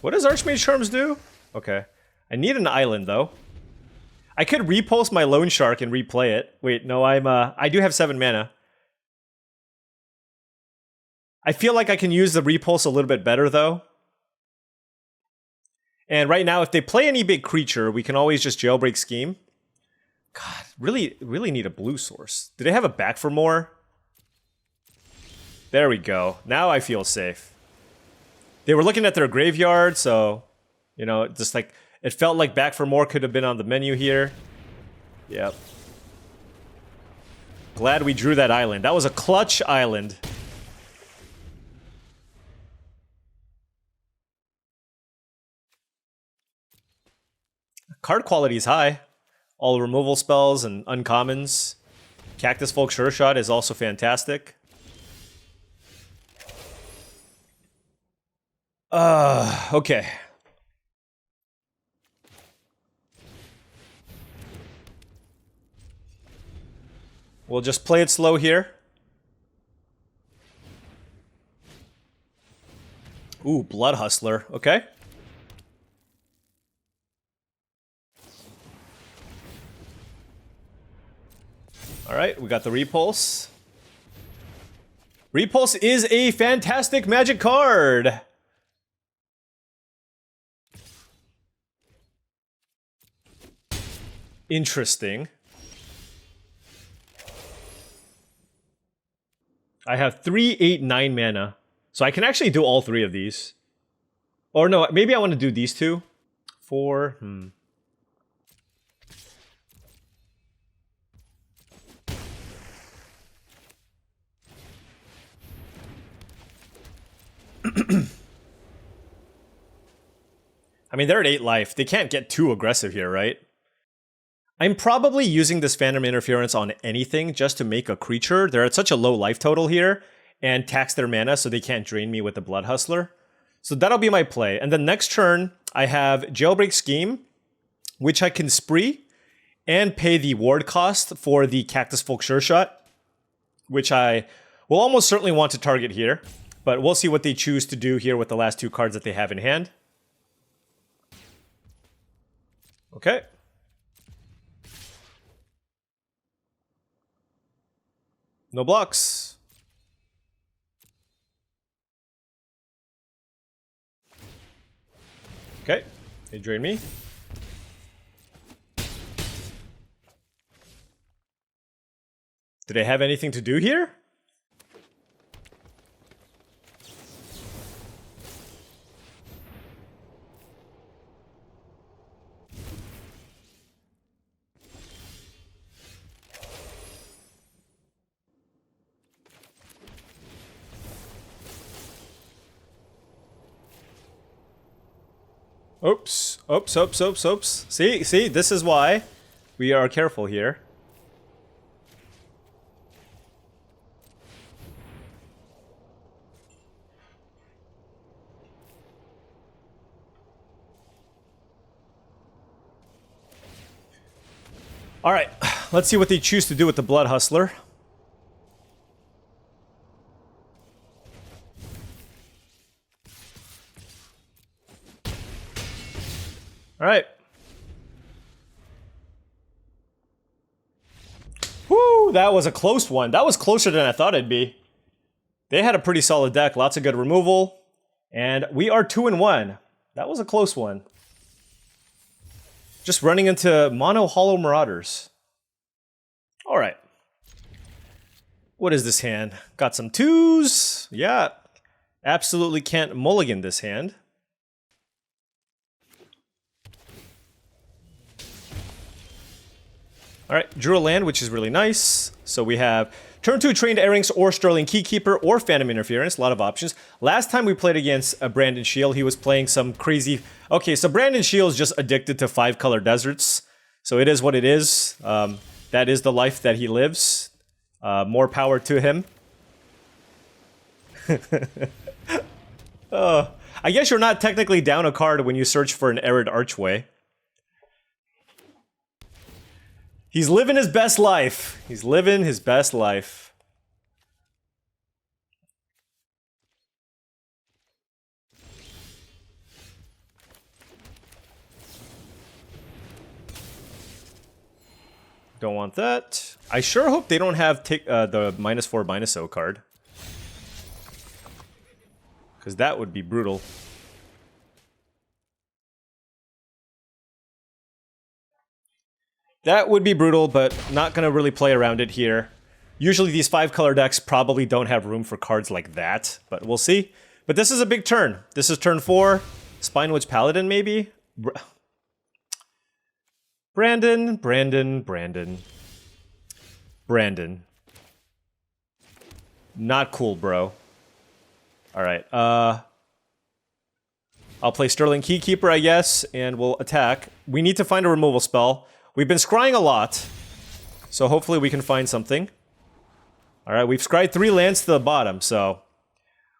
Speaker 1: What does Archmage Charms do? Okay. I need an island, though. I could repulse my Loan Shark and replay it. Wait, no, I do have 7 mana. I feel like I can use the repulse a little bit better, though. And right now, if they play any big creature, we can always just Jailbreak Scheme. God, really need a blue source. Do they have a back for more? There we go. Now I feel safe. They were looking at their graveyard, so, you know, just like, it felt like back for more could have been on the menu here. Yep. Glad we drew that island. That was a clutch island. Card quality is high. All removal spells and uncommons. Cactus Folk Sure Shot is also fantastic. Okay. We'll just play it slow here. Ooh, Blood Hustler. Okay. Alright, we got the Repulse. Repulse is a fantastic Magic card! Interesting. I have 3, 8, 9 mana. So I can actually do all 3 of these. Or no, maybe I want to do these 2. 4, I mean, they're at 8 life. They can't get too aggressive here, right? I'm probably using this Phantom Interference on anything just to make a creature. They're at such a low life total here, and tax their mana so they can't drain me with the Blood Hustler. So that'll be my play. And then next turn, I have Jailbreak Scheme, which I can spree, and pay the ward cost for the Cactus Folk Sure Shot, which I will almost certainly want to target here. But we'll see what they choose to do here with the last 2 cards that they have in hand. Okay. No blocks. Okay. They drain me. Do they have anything to do here? Oops. Oops, oops, oops, oops. See, this is why we are careful here. Alright, let's see what they choose to do with the Blood Hustler. Alright. Woo, that was a close one. That was closer than I thought it'd be. They had a pretty solid deck, lots of good removal. And we are 2-1. That was a close one. Just running into mono hollow marauders. Alright. What is this hand? Got some 2s. Yeah. Absolutely can't mulligan this hand. Alright, drew a land, which is really nice. So we have turn 2 Trained Airings or Sterling Keykeeper or Phantom Interference. A lot of options. Last time we played against Brandon Shield, he was playing some crazy... Okay, so Brandon Shield's just addicted to 5-color deserts. So it is what it is. That is the life that he lives. More power to him. I guess you're not technically down a card when you search for an Arid Archway. He's living his best life. He's living his best life. Don't want that. I sure hope they don't have the -4 -0 card. Because that would be brutal. That would be brutal, but not going to really play around it here. Usually these 5-color decks probably don't have room for cards like that, but we'll see. But this is a big turn. This is turn 4. Spinewitch Paladin, maybe? Brandon. Not cool, bro. Alright, I'll play Sterling Keykeeper, I guess, and we'll attack. We need to find a removal spell. We've been scrying a lot, so hopefully we can find something. Alright, we've scryed 3 lands to the bottom, so...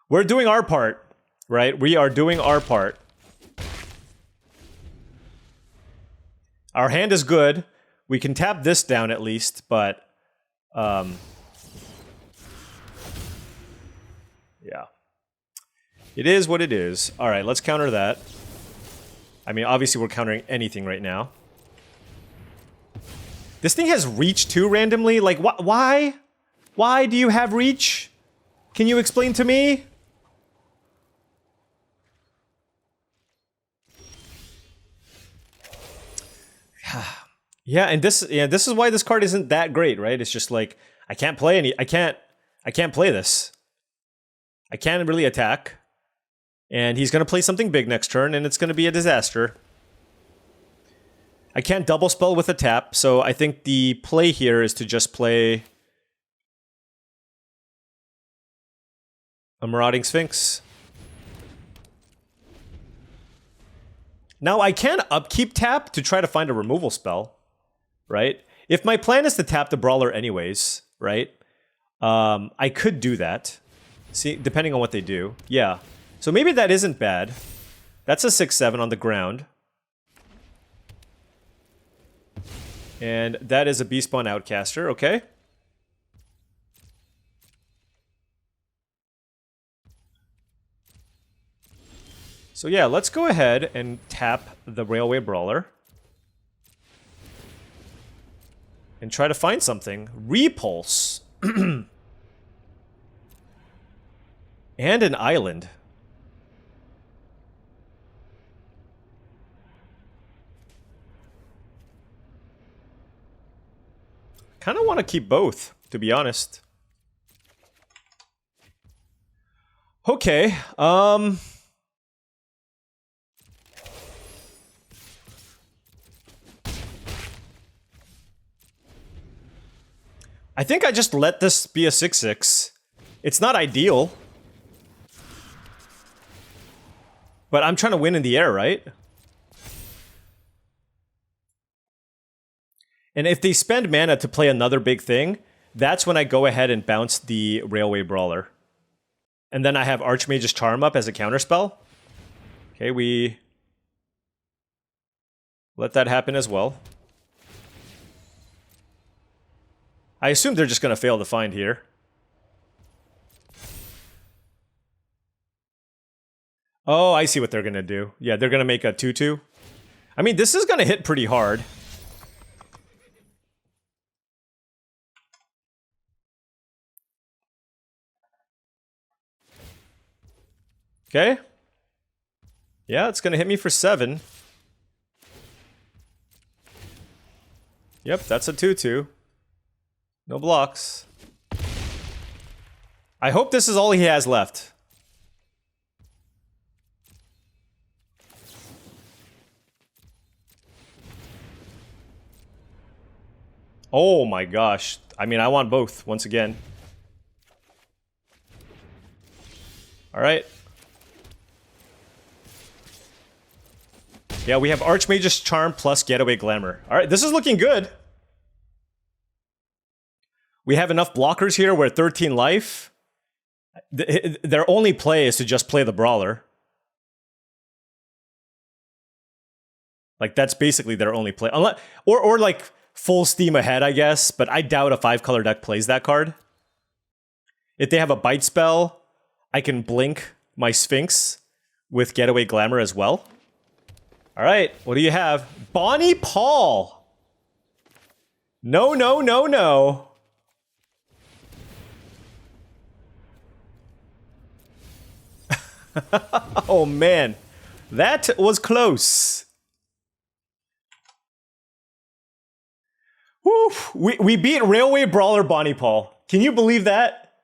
Speaker 1: We're doing our part, right? We are doing our part. Our hand is good. We can tap this down at least, but... yeah. It is what it is. Alright, let's counter that. I mean, obviously we're countering anything right now. This thing has reach too randomly? Like, why? Why do you have reach? Can you explain to me? Yeah, and this is why this card isn't that great, right? It's just like I can't play I can't play this. I can't really attack. And he's going to play something big next turn and it's going to be a disaster. I can't double spell with a tap, so I think the play here is to just play a Marauding Sphinx. Now I can upkeep tap to try to find a removal spell, right? If my plan is to tap the Brawler anyways, right? I could do that. See, depending on what they do. Yeah. So maybe that isn't bad. That's a 6/7 on the ground. And that is a Beastpawn Outcaster, okay. So yeah, let's go ahead and tap the Railway Brawler. And try to find something. Repulse. And an island. Kind of want to keep both, to be honest. Okay, I think I just let this be a 6/6. It's not ideal. But I'm trying to win in the air, right? And if they spend mana to play another big thing, that's when I go ahead and bounce the Railway Brawler. And then I have Archmage's Charm up as a counterspell. Okay, we let that happen as well. I assume they're just going to fail to find here. Oh, I see what they're going to do. Yeah, they're going to make a 2/2. I mean, this is going to hit pretty hard. Okay. Yeah, it's going to hit me for 7. Yep, that's a 2/2. No blocks. I hope this is all he has left. Oh my gosh. I mean, I want both once again. All right. Yeah, we have Archmage's Charm plus Getaway Glamour. All right, this is looking good. We have enough blockers here. We're at 13 life. Their only play is to just play the Brawler. Like, that's basically their only play. Unless, or like, full steam ahead, I guess. But I doubt a 5-color deck plays that card. If they have a Bite spell, I can blink my Sphinx with Getaway Glamour as well. All right, what do you have? Bonnie Paul. No, no, no, no. Oh, man. That was close. Woo. We beat Railway Brawler Bonnie Paul. Can you believe that?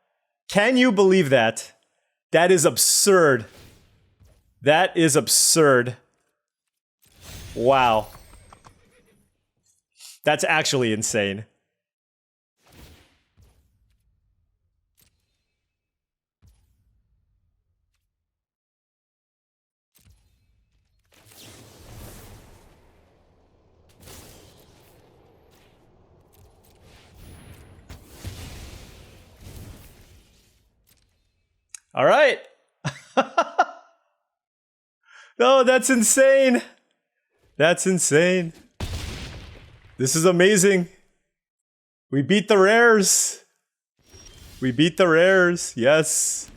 Speaker 1: Can you believe that? That is absurd. That is absurd. Wow. That's actually insane. All right. No, that's insane. That's insane. This is amazing. We beat the rares. We beat the rares. Yes.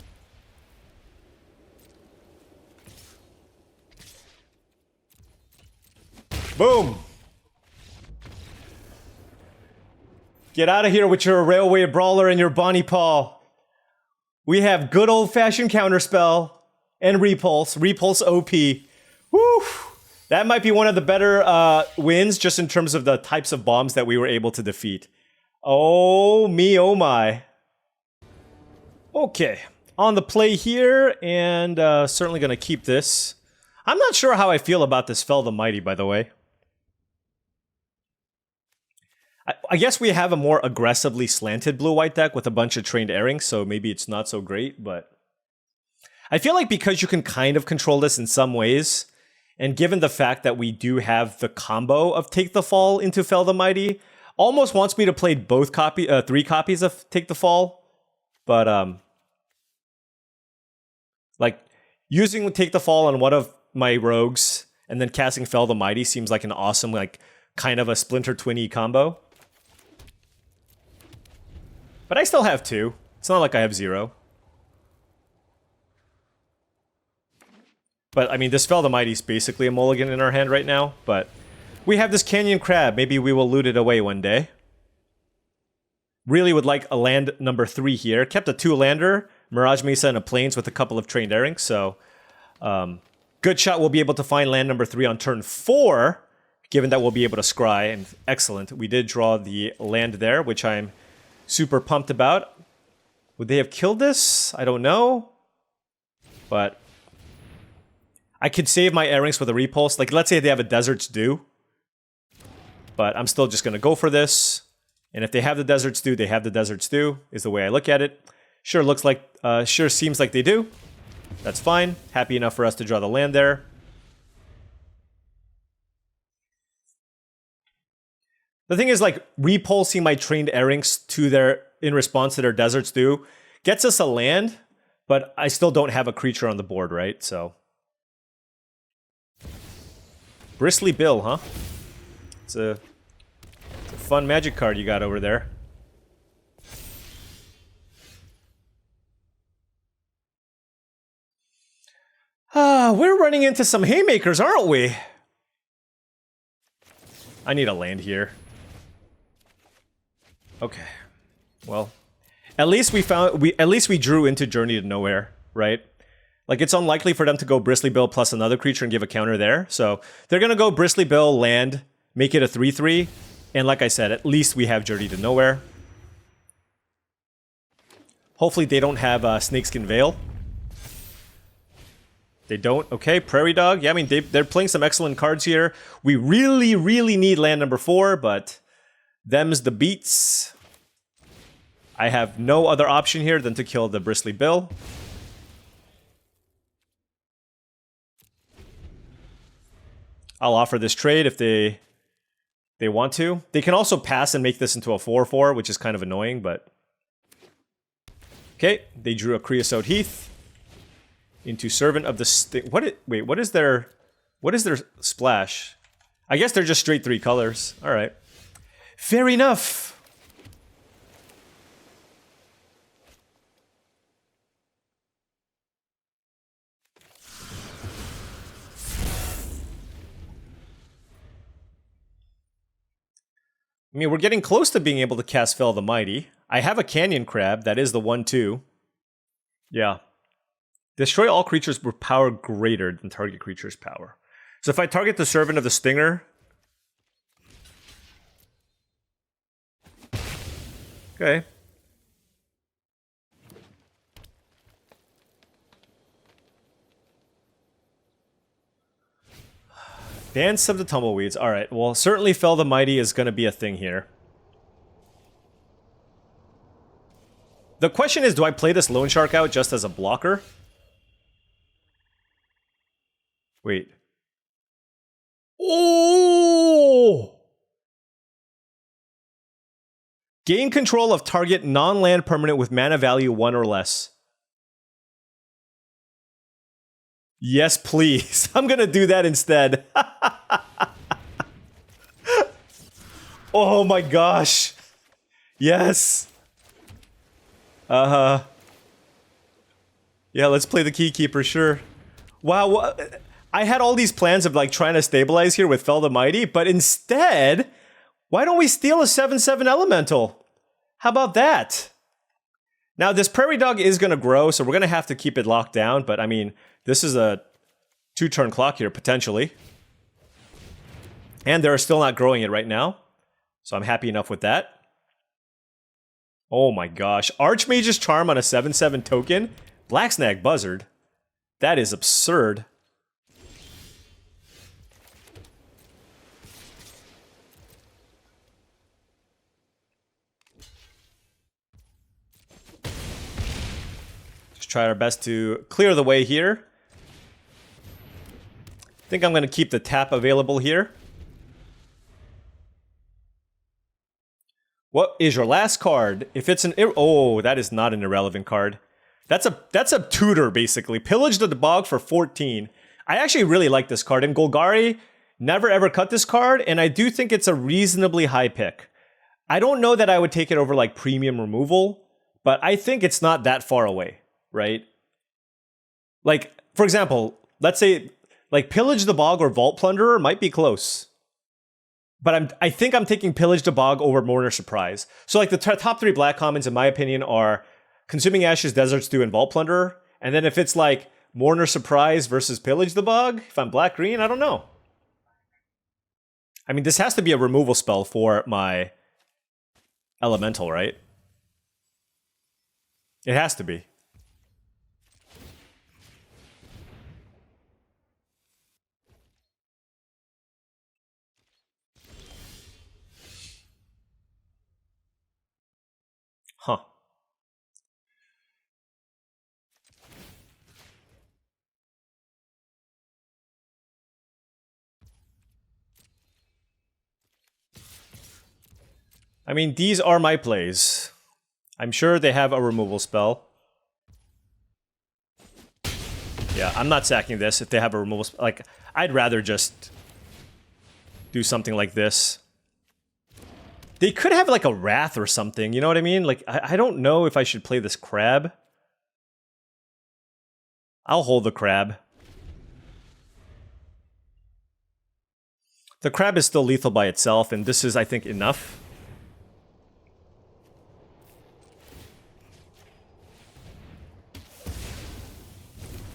Speaker 1: Boom. Get out of here with your Railway Brawler and your Bonnie Paul. We have good old-fashioned Counterspell and Repulse. Repulse OP. Woo! That might be one of the better wins just in terms of the types of bombs that we were able to defeat. Oh me, oh my. Okay, on the play here, and certainly going to keep this. I'm not sure how I feel about this Fell the Mighty, by the way. I guess we have a more aggressively slanted blue-white deck with a bunch of trained airings, so maybe it's not so great, but I feel like because you can kind of control this in some ways, and given the fact that we do have the combo of Take the Fall into Fell the Mighty, almost wants me to play both 3 copies of Take the Fall, but like using Take the Fall on one of my rogues and then casting Fell the Mighty seems like an awesome, like kind of a Splinter Twinny combo. But I still have 2. It's not like I have 0. But, I mean, this Fell the Mighty is basically a mulligan in our hand right now, but we have this Canyon Crab. Maybe we will loot it away one day. Really would like a land number 3 here. Kept a 2-lander, Mirage Mesa, and a Plains with a couple of trained airings, so good shot we'll be able to find land number 3 on turn 4, given that we'll be able to scry, and excellent. We did draw the land there, which I'm super pumped about. Would they have killed this? I don't know, but I could save my airings for the repulse. Like, let's say they have a Desert's Dew. But I'm still just going to go for this. And if they have the Desert's Dew, they have the Desert's Dew, is the way I look at it. Sure looks like, sure seems like they do. That's fine. Happy enough for us to draw the land there. The thing is, like, repulsing my trained Erinks to their in response to their Desert Stew gets us a land, but I still don't have a creature on the board, right? So Bristly Bill, huh? It's a fun Magic card you got over there. We're running into some haymakers, aren't we? I need a land here. Okay. Well, at least we drew into Journey to Nowhere, right? Like, it's unlikely for them to go Bristly Bill plus another creature and give a counter there. So they're gonna go Bristly Bill, land, make it a 3/3, and like I said, at least we have Journey to Nowhere. Hopefully they don't have Snakeskin Veil. They don't? Okay, Prairie Dog. Yeah, I mean, they're playing some excellent cards here. We really, really need land number 4, but them's the beats. I have no other option here than to kill the Bristly Bill. I'll offer this trade if they want to. They can also pass and make this into a 4/4, which is kind of annoying, but... Okay, they drew a Creosote Heath into Servant of the wait, what is their splash? I guess they're just straight 3 colors. All right. Fair enough. I mean, we're getting close to being able to cast Fell the Mighty. I have a Canyon Crab. That is the 1/2. Yeah. Destroy all creatures with power greater than target creature's power. So if I target the Servant of the Stinger... Okay. Dance of the Tumbleweeds. Alright, well, certainly Fell the Mighty is going to be a thing here. The question is, do I play this Loan Shark out just as a blocker? Wait. Oh! Gain control of target non-land permanent with mana value 1 or less. Yes, please. I'm gonna do that instead. Oh my gosh. Yes. Yeah, let's play the Keykeeper, sure. Wow, I had all these plans of like trying to stabilize here with Fell the Mighty, but instead, why don't we steal a 7/7 Elemental? How about that? Now, this Prairie Dog is going to grow, so we're going to have to keep it locked down, but I mean, this is a 2-turn clock here, potentially. And they're still not growing it right now, so I'm happy enough with that. Oh my gosh, Archmage's Charm on a 7/7 token? Black Snag Buzzard? That is absurd. Just try our best to clear the way here. I think I'm going to keep the tap available here. What is your last card? If it's an... Oh, that is not an irrelevant card. That's a tutor, basically. Pillage the Bog for 14. I actually really like this card. And Golgari never ever cut this card, and I do think it's a reasonably high pick. I don't know that I would take it over like premium removal, but I think it's not that far away, right? Like, for example, let's say like Pillage the Bog or Vault Plunderer might be close. But I think I'm taking Pillage the Bog over Mourner Surprise. So like the top 3 black commons, in my opinion, are Consuming Ashes, Desert Stew, and Vault Plunderer. And then if it's like Mourner Surprise versus Pillage the Bog, if I'm black-green, I don't know. I mean, this has to be a removal spell for my Elemental, right? It has to be. Huh. I mean, these are my plays. I'm sure they have a removal spell. Yeah, I'm not sacking this if they have a removal spell. Like, I'd rather just do something like this. They could have like a Wrath or something, you know what I mean? Like, I don't know if I should play this crab. I'll hold the crab. The crab is still lethal by itself, and this is, I think, enough.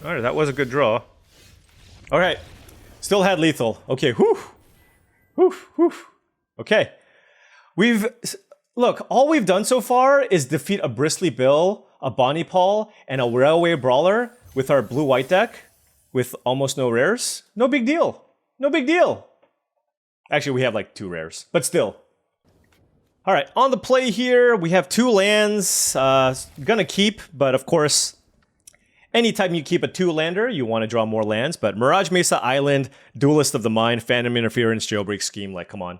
Speaker 1: Alright, that was a good draw. Alright. Still had lethal. Okay, whew. Whew, whew. Okay. Look, all we've done so far is defeat a Bristly Bill, a Bonnie Paul, and a Railway Brawler with our blue-white deck with almost no rares. No big deal. No big deal. Actually, we have like 2 rares, but still. Alright, on the play here, we have 2 lands. Gonna keep, but of course, anytime you keep a 2-lander, you want to draw more lands, but Mirage Mesa Island, Duelist of the Mind, Phantom Interference, Jailbreak Scheme, like, come on.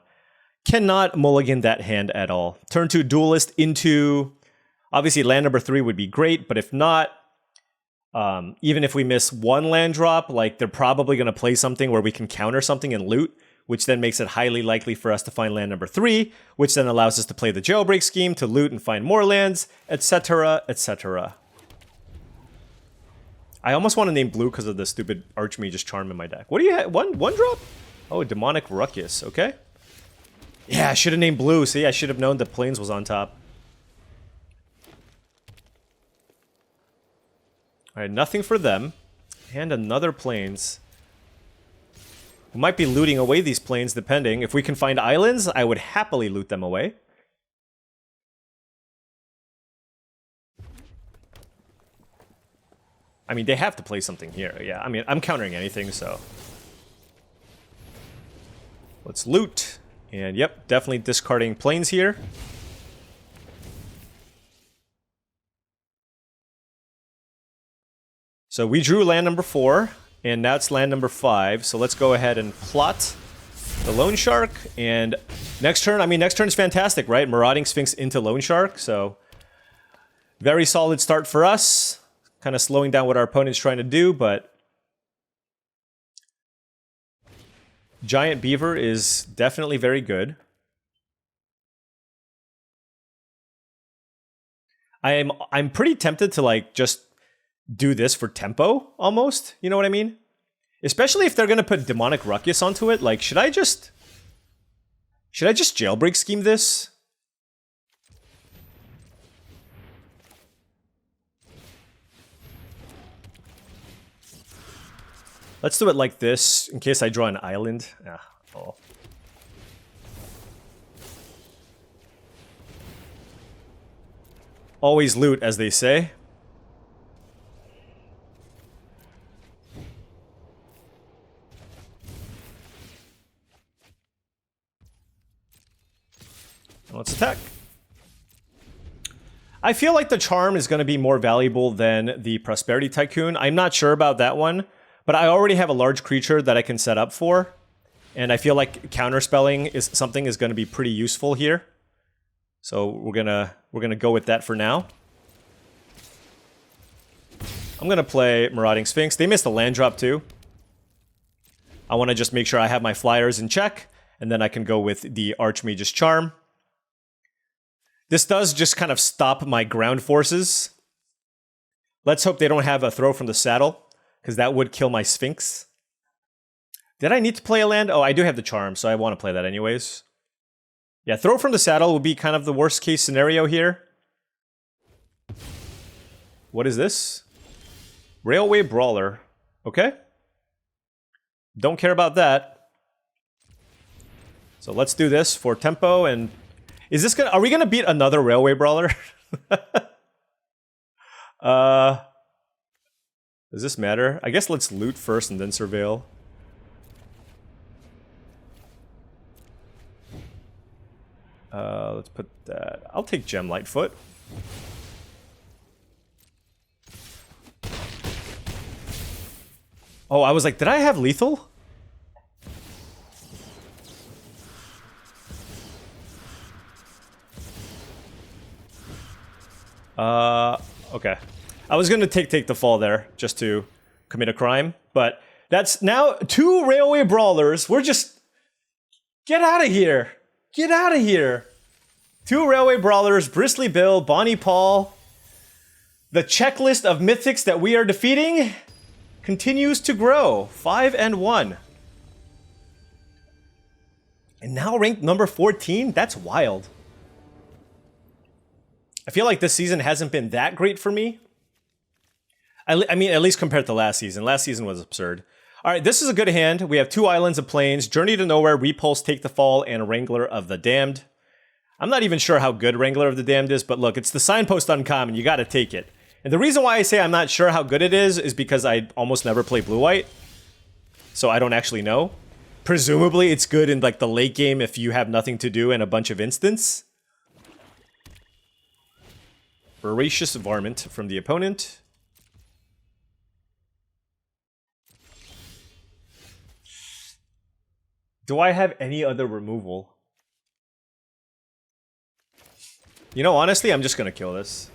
Speaker 1: Cannot mulligan that hand at all. Turn 2 Duelist into... Obviously, land number 3 would be great, but if not, even if we miss 1 land drop, like, they're probably going to play something where we can counter something and loot, which then makes it highly likely for us to find land number 3, which then allows us to play the Jailbreak Scheme to loot and find more lands, etc., etc. I almost want to name blue because of the stupid Archmage's Charm in my deck. What do you have? One drop? Oh, Demonic Ruckus. Okay. Yeah, I should have named blue. See, I should have known that Plains was on top. Alright, nothing for them. And another Plains. We might be looting away these Plains, depending. If we can find islands, I would happily loot them away. I mean, they have to play something here. Yeah, I mean, I'm countering anything, so... Let's loot. And yep, definitely discarding Plains here. So we drew land number 4, and now it's land number 5. So let's go ahead and plot the Loan Shark. And next turn, I mean, next turn is fantastic, right? Marauding Sphinx into Loan Shark, so... Very solid start for us. Kind of slowing down what our opponent's trying to do, but... Giant Beaver is definitely very good. I'm pretty tempted to, like, just do this for tempo, almost. You know what I mean? Especially if they're gonna put Demonic Ruckus onto it. Like, should I just Jailbreak Scheme this? Let's do it like this, in case I draw an island. Oh. Always loot, as they say. Let's attack. I feel like the Charm is going to be more valuable than the Prosperity Tycoon. I'm not sure about that one. But I already have a large creature that I can set up for, and I feel like counterspelling is something is going to be pretty useful here. So we're gonna go with that for now. I'm gonna play Marauding Sphinx. They missed a land drop too. I want to just make sure I have my flyers in check, and then I can go with the Archmage's Charm. This does just kind of stop my ground forces. Let's hope they don't have a throw from the saddle, because that would kill my Sphinx. Did I need to play a land? Oh, I do have the Charm, so I want to play that anyways. Yeah, throw from the saddle would be kind of the worst case scenario here. What is this? Railway Brawler. Okay. Don't care about that. So let's do this for tempo, and... Is this gonna... Are we gonna beat another Railway Brawler? Does this matter? I guess let's loot first and then surveil. Let's put that... I'll take Gem Lightfoot. Oh, I was like, did I have lethal? Okay. I was gonna take the fall there, just to commit a crime, but that's now 2 railway brawlers. We're just... Get out of here! Get out of here! 2 railway brawlers, Bristly Bill, Bonnie Paul. The checklist of mythics that we are defeating continues to grow. 5 and 1. And now ranked number 14? That's wild. I feel like this season hasn't been that great for me. I mean, at least compared to last season. Last season was absurd. Alright, this is a good hand. We have 2 Islands of Plains, Journey to Nowhere, Repulse, Take the Fall, and Wrangler of the Damned. I'm not even sure how good Wrangler of the Damned is, but look, it's the Signpost uncommon. You gotta take it. And the reason why I say I'm not sure how good it is because I almost never play blue-white. So I don't actually know. Presumably, it's good in like the late game if you have nothing to do and a bunch of instants. Voracious Varmint from the opponent. Do I have any other removal? You know, honestly, I'm just gonna kill this.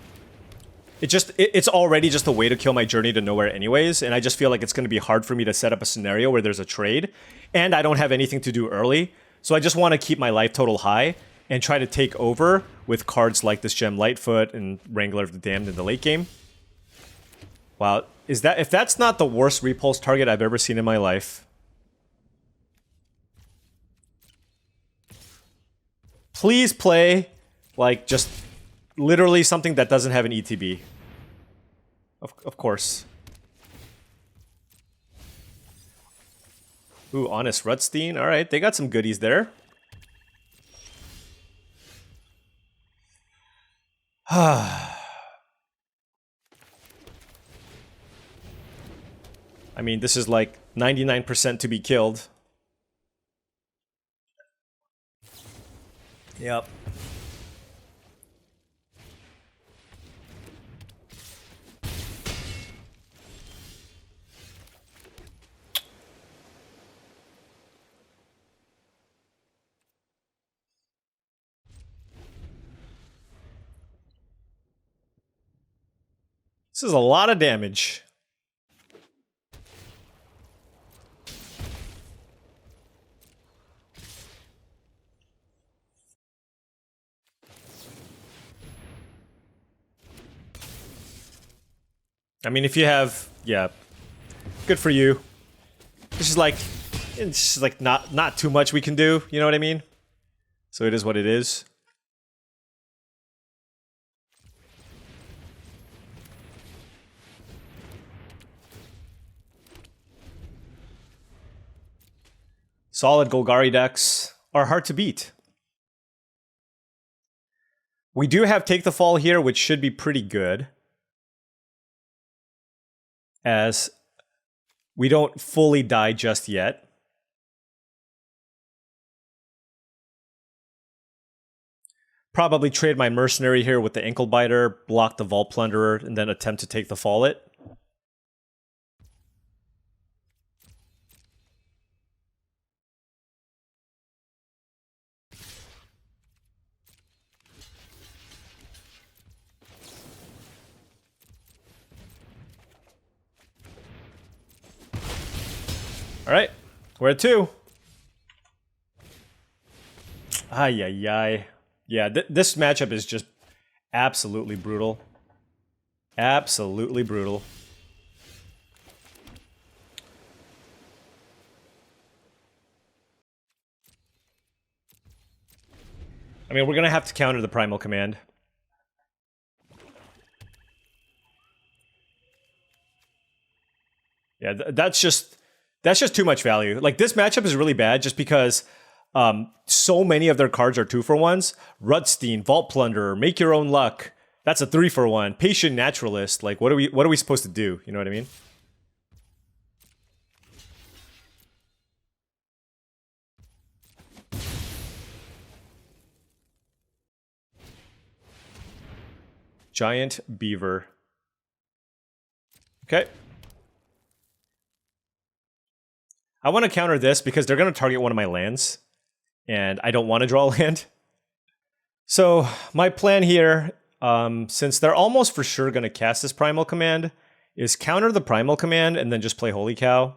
Speaker 1: It's already just a way to kill my Journey to Nowhere anyways, and I just feel like it's gonna be hard for me to set up a scenario where there's a trade, and I don't have anything to do early, so I just want to keep my life total high and try to take over with cards like this gem Lightfoot and Wrangler of the Damned in the late game. Wow, if that's not the worst repulse target I've ever seen in my life. Please play, like, just literally something that doesn't have an ETB. Of course. Ooh, Honest Rutstein. Alright, they got some goodies there. I mean, this is like 99% to be killed. Yep. This is a lot of damage. I mean, if you have, yeah, good for you. It's just like not too much we can do, you know what I mean? So it is what it is. Solid Golgari decks are hard to beat. We do have Take the Fall here, which should be pretty good, as we don't fully die just yet. Probably trade my Mercenary here with the Ankle Biter, block the Vault Plunderer, and then attempt to take the Fall it. Alright, we're at 2. Ay, ay, ay. Yeah, this matchup is just absolutely brutal. Absolutely brutal. I mean, we're gonna have to counter the Primal Command. Yeah, that's just too much value. Like, this matchup is really bad just because so many of their cards are 2-for-1s. Rutstein, Vault Plunderer, Make Your Own Luck. That's a 3-for-1. Patient Naturalist. Like, what are we supposed to do? You know what I mean? Giant Beaver. Okay. I want to counter this because they're going to target one of my lands, and I don't want to draw a land. So my plan here since they're almost for sure going to cast this Primal Command, is counter the Primal Command and then just play Holy Cow.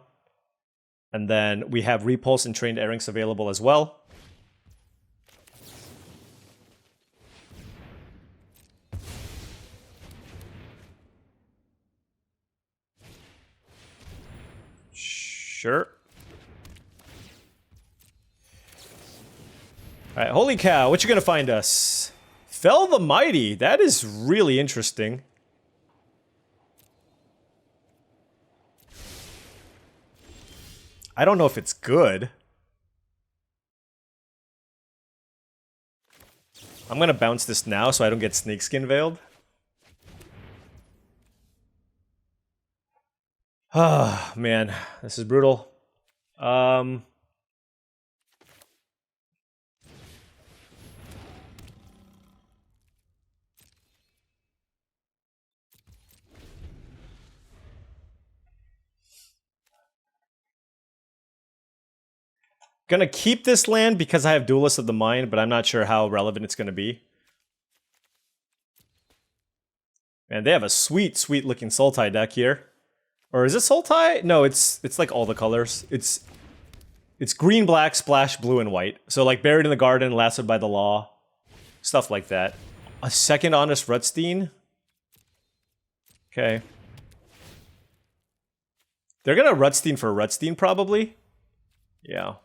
Speaker 1: And then we have Repulse and Trained Airings available as well. Sure. Alright, Holy Cow, what you gonna find us? Fell the Mighty, that is really interesting. I don't know if it's good. I'm gonna bounce this now so I don't get Snakeskin Veiled. Ah, man, this is brutal. Gonna keep this land because I have Duelist of the Mind, but I'm not sure how relevant it's gonna be. Man, they have a sweet, sweet looking Sultai deck here. Or is it Sultai? No, it's like all the colors. It's green, black, splash, blue, and white. So like Buried in the Garden, Lasted by the Law, stuff like that. A second Honest Rutstein? Okay. They're gonna Rutstein for Rutstein, probably. Yeah.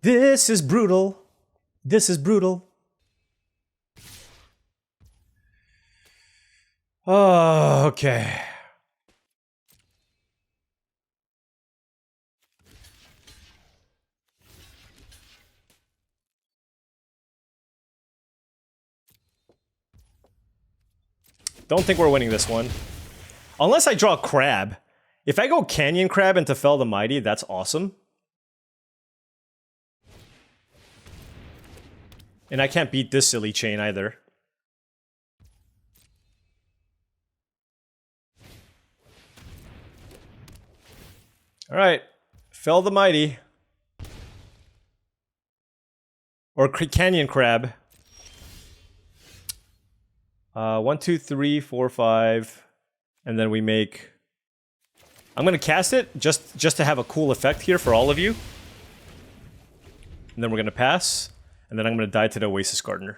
Speaker 1: This is brutal. This is brutal. Oh, okay. Don't think we're winning this one. Unless I draw Crab. If I go Canyon Crab into Fell the Mighty, that's awesome. And I can't beat this silly chain either. Alright. Fell the Mighty. Or Canyon Crab. 1, 2, 3, 4, 5. And then we make... I'm gonna cast it just to have a cool effect here for all of you. And then we're gonna pass. And then I'm gonna die to the Oasis Gardener.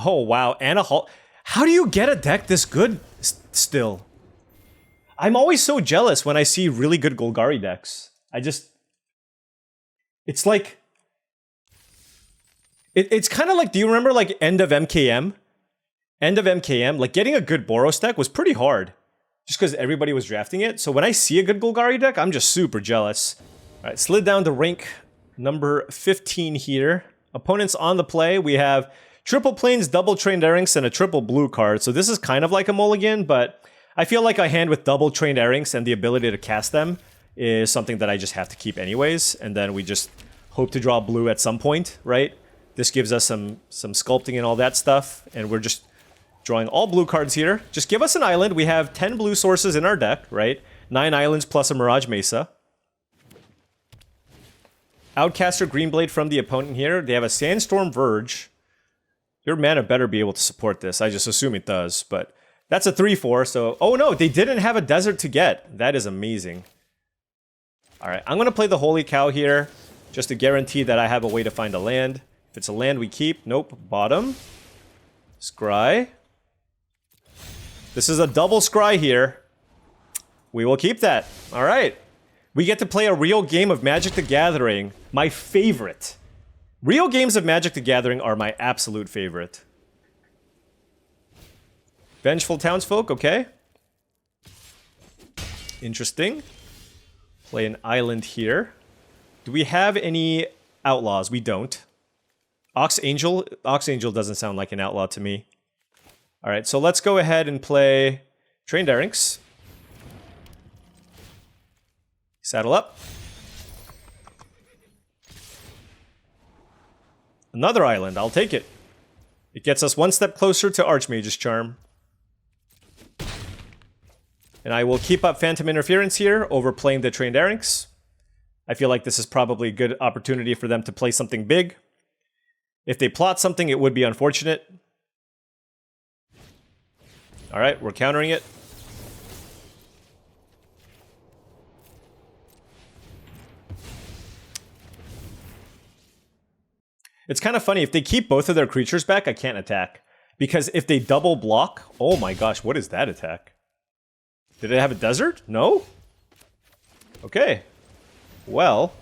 Speaker 1: Oh wow, and a Haumph. How do you get a deck this good still? I'm always so jealous when I see really good Golgari decks. It's like... It's kind of like, do you remember like End of MKM? End of MKM, like getting a good Boros deck was pretty hard. Just because everybody was drafting it. So when I see a good Golgari deck, I'm just super jealous. Alright, slid down to rank number 15 here. Opponents on the play, we have triple planes, double Trained Airings, and a triple blue card. So this is kind of like a mulligan, but I feel like a hand with double Trained Airings and the ability to cast them is something that I just have to keep anyways. And then we just hope to draw blue at some point, right? This gives us some sculpting and all that stuff, and we're just drawing all blue cards here. Just give us an island. We have 10 blue sources in our deck, right? 9 islands plus a Mirage Mesa. Outcaster Greenblade from the opponent here. They have a Sandstorm Verge. Your mana better be able to support this. I just assume it does, but that's a 3/4, so... Oh no, they didn't have a desert to get. That is amazing. Alright, I'm gonna play the Holy Cow here, just to guarantee that I have a way to find a land. If it's a land we keep, nope, bottom. Scry. This is a double scry here. We will keep that. Alright. We get to play a real game of Magic the Gathering. My favorite. Real games of Magic the Gathering are my absolute favorite. Vengeful Townsfolk, okay. Interesting. Play an island here. Do we have any outlaws? We don't. Ox Angel? Ox Angel doesn't sound like an outlaw to me. Alright, so let's go ahead and play Trained Airings. Saddle up. Another island, I'll take it. It gets us one step closer to Archmage's Charm. And I will keep up Phantom Interference here, overplaying the Trained Erranks. I feel like this is probably a good opportunity for them to play something big. If they plot something, it would be unfortunate. Alright, we're countering it. It's kind of funny, if they keep both of their creatures back, I can't attack. Because if they double block... Oh my gosh, what is that attack? Did it have a desert? No? Okay. Well...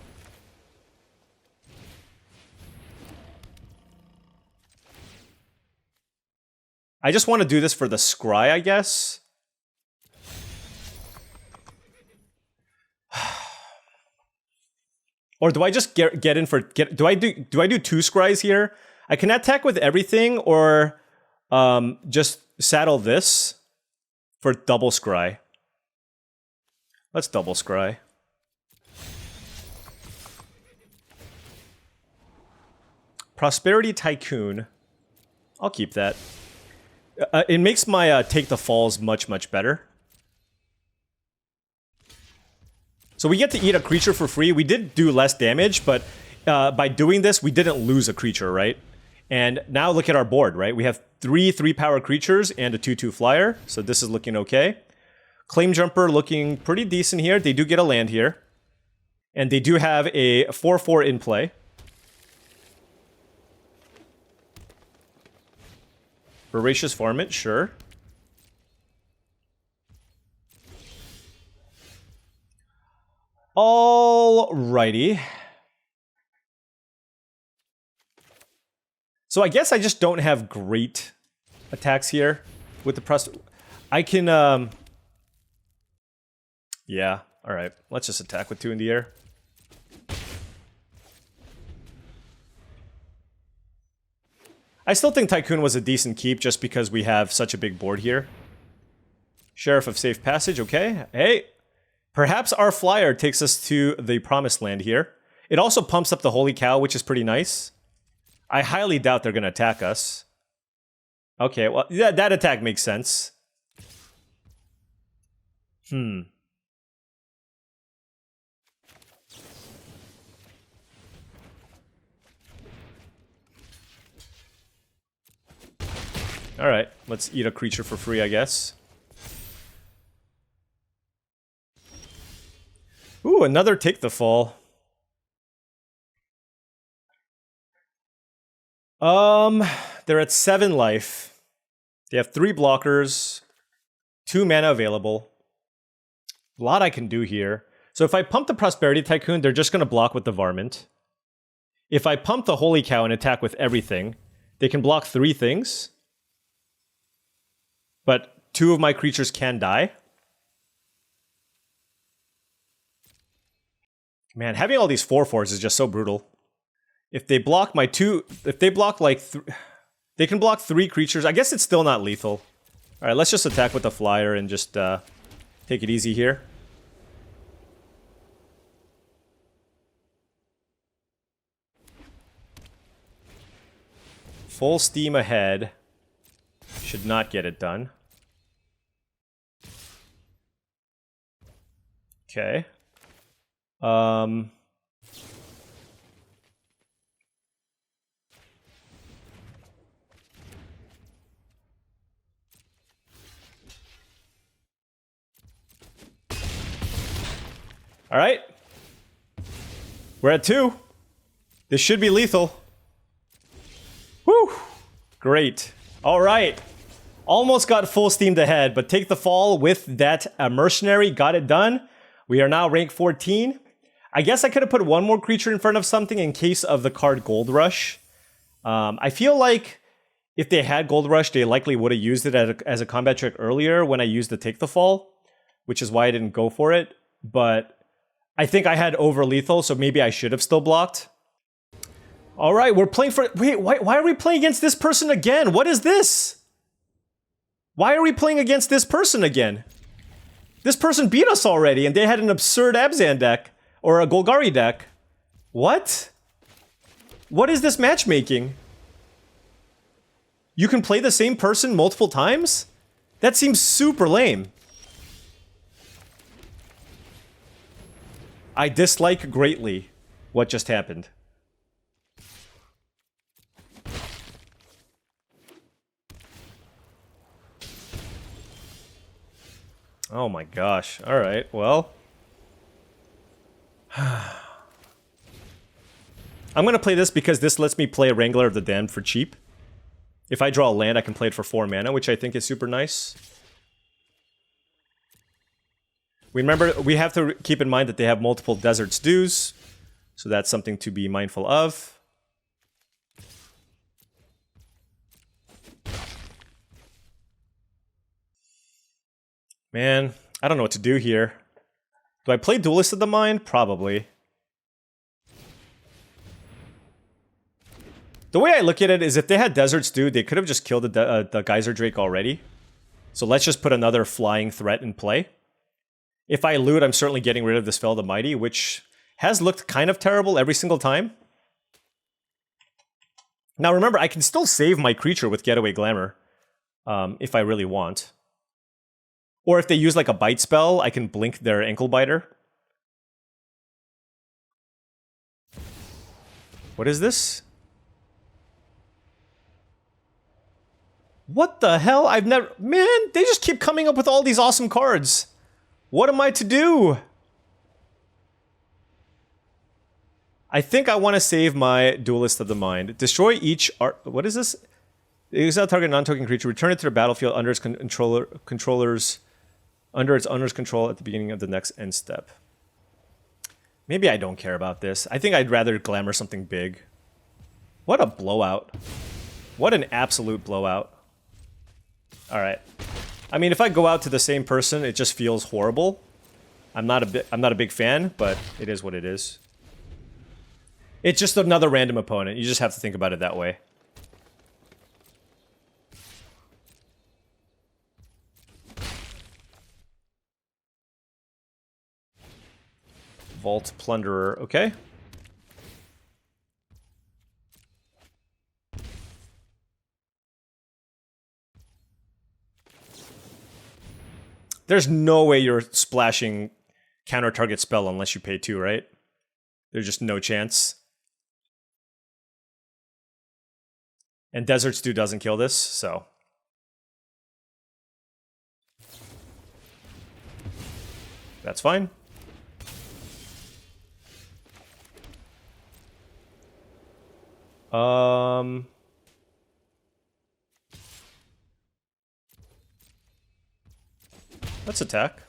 Speaker 1: I just want to do this for the scry, I guess. Or do I just get in for do I do 2 scries here? I can attack with everything, or just saddle this for double scry. Let's double scry. Prosperity Tycoon. I'll keep that. It makes my take the falls much better. So we get to eat a creature for free. We did do less damage, but by doing this, we didn't lose a creature, right? And now look at our board, right? We have 3 3-power creatures and a 2/2 flyer, so this is looking okay. Claim Jumper looking pretty decent here. They do get a land here. And they do have a 4/4 in play. Voracious Varmint, sure. Alrighty. So I guess I just don't have great attacks here with the I can, yeah, alright. Let's just attack with 2 in the air. I still think Tycoon was a decent keep just because we have such a big board here. Sheriff of Safe Passage, okay. Hey! Perhaps our flyer takes us to the Promised Land here. It also pumps up the Holy Cow, which is pretty nice. I highly doubt they're going to attack us. Okay, well, yeah, that attack makes sense. Alright, let's eat a creature for free, I guess. Ooh, another Take the Fall. They're at 7 life. They have 3 blockers, 2 mana available. A lot I can do here. So if I pump the Prosperity Tycoon, they're just going to block with the Varmint. If I pump the Holy Cow and attack with everything, they can block 3 things. But 2 of my creatures can die. Man, having all these 4/4s is just so brutal. If they block my 2... If they block like... they can block 3 creatures. I guess it's still not lethal. Alright, let's just attack with the flyer and just take it easy here. Full steam ahead. Should not get it done. Okay. Alright. We're at 2. This should be lethal. Whew. Great. Alright. Almost got full steamed ahead, but take the fall with that mercenary. Got it done. We are now rank 14. I guess I could have put one more creature in front of something in case of the card Gold Rush. I feel like if they had Gold Rush, they likely would have used it as a combat trick earlier when I used the Take the Fall, which is why I didn't go for it. But I think I had over lethal, so maybe I should have still blocked. All right, we're playing for... Wait, why are we playing against this person again? What is this? Why are we playing against this person again? This person beat us already, and they had an absurd Abzan deck. Or a Golgari deck. What? What is this matchmaking? You can play the same person multiple times? That seems super lame. I dislike greatly what just happened. Oh my gosh. Alright, well. I'm gonna play this because this lets me play Wrangler of the Damned for cheap. If I draw a land, I can play it for 4 mana, which I think is super nice. Remember, we have to keep in mind that they have multiple Desert Stews, so that's something to be mindful of. Man, I don't know what to do here. Do I play Duelist of the Mind? Probably. The way I look at it is if they had Desert Stew, they could have just killed the Geyser Drake already. So let's just put another flying threat in play. If I loot, I'm certainly getting rid of this Fel the Mighty, which has looked kind of terrible every single time. Now remember, I can still save my creature with Getaway Glamour, if I really want. Or if they use like a bite spell, I can blink their Ankle Biter. What is this? What the hell? I've never... Man, they just keep coming up with all these awesome cards. What am I to do? I think I want to save my Duelist of the Mind. Destroy each art... What is this? Exile target non-token creature. Return it to the battlefield under its controller's... Under its owner's control at the beginning of the next end step. Maybe I don't care about this. I think I'd rather glamour something big. What a blowout. What an absolute blowout. Alright. I mean, if I go out to the same person, it just feels horrible. I'm not a big fan, but it is what it is. It's just another random opponent. You just have to think about it that way. Vault Plunderer, okay. There's no way you're splashing counter target spell unless you pay 2, right? There's just no chance. And Desert Stew doesn't kill this, so. That's fine. Let's attack.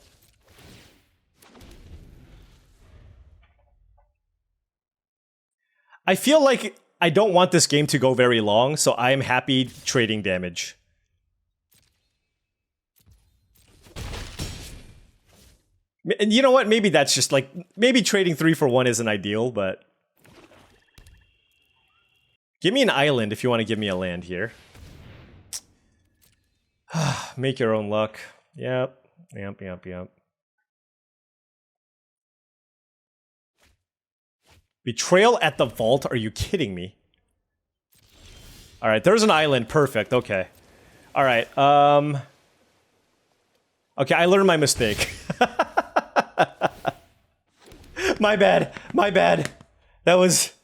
Speaker 1: I feel like I don't want this game to go very long, so I'm happy trading damage. And you know what? Maybe that's just like... Maybe trading 3 for 1 isn't ideal, but... Give me an island if you want to give me a land here. Make your own luck. Yep. Yep. Betrayal at the Vault? Are you kidding me? Alright, there's an island. Perfect. Okay. Alright, okay, I learned my mistake. My bad. My bad. That was...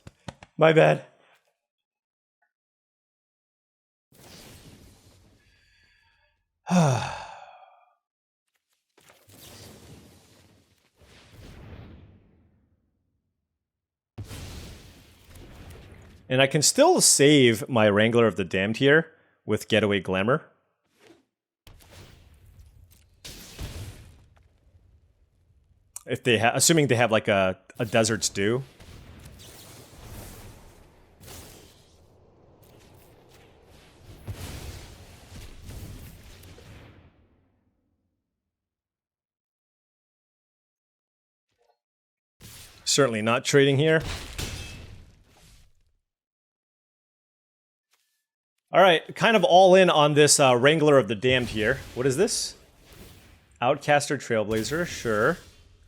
Speaker 1: My bad. And I can still save my Wrangler of the Damned here with Getaway Glamour. If they assuming they have like a Desert Stew. Certainly not trading here. Alright, kind of all in on this Wrangler of the Damned here. What is this? Outcaster Trailblazer, sure.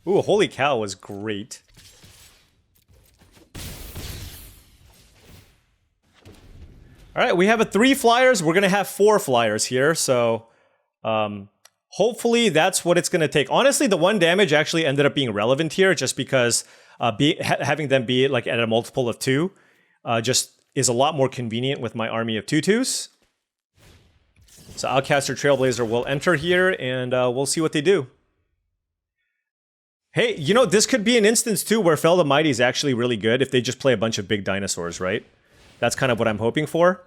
Speaker 1: Ooh, Holy Cow was great. All right, we have a 3 flyers. We're gonna have 4 flyers here, so hopefully that's what it's gonna take. Honestly, the 1 damage actually ended up being relevant here, just because having them be like at a multiple of 2 just is a lot more convenient with my army of 2/2s. So Outcaster Trailblazer will enter here, and we'll see what they do. Hey, you know, this could be an instance too where Fel the Mighty is actually really good if they just play a bunch of big dinosaurs, right? That's kind of what I'm hoping for.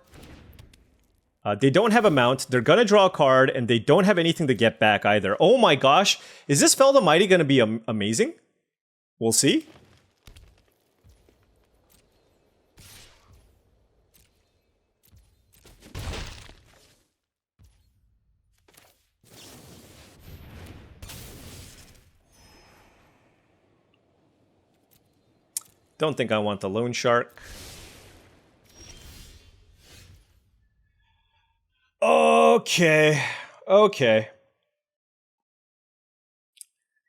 Speaker 1: They don't have a mount, they're gonna draw a card, and they don't have anything to get back either. Oh my gosh, is this Fel the Mighty gonna be amazing? We'll see. Don't think I want the Loan Shark. Okay.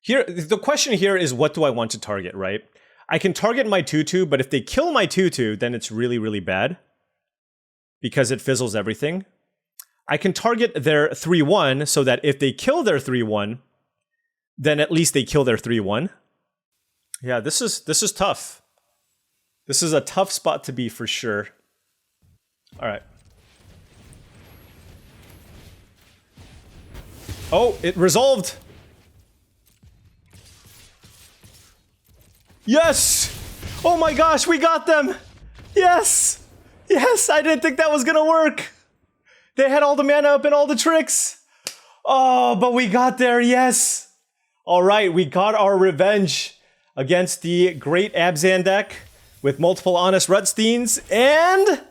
Speaker 1: Here, the question here is, what do I want to target, right? I can target my 2/2, but if they kill my 2/2, then it's really, really bad. Because it fizzles everything. I can target their 3/1 so that if they kill their 3/1, then at least they kill their 3/1. Yeah, this is tough. This is a tough spot to be for sure. All right. Oh, it resolved. Yes! Oh my gosh, we got them! Yes! Yes, I didn't think that was gonna work. They had all the mana up and all the tricks. Oh, but we got there, yes! All right, we got our revenge against the Great Abzan deck with multiple Honest Rutsteins, and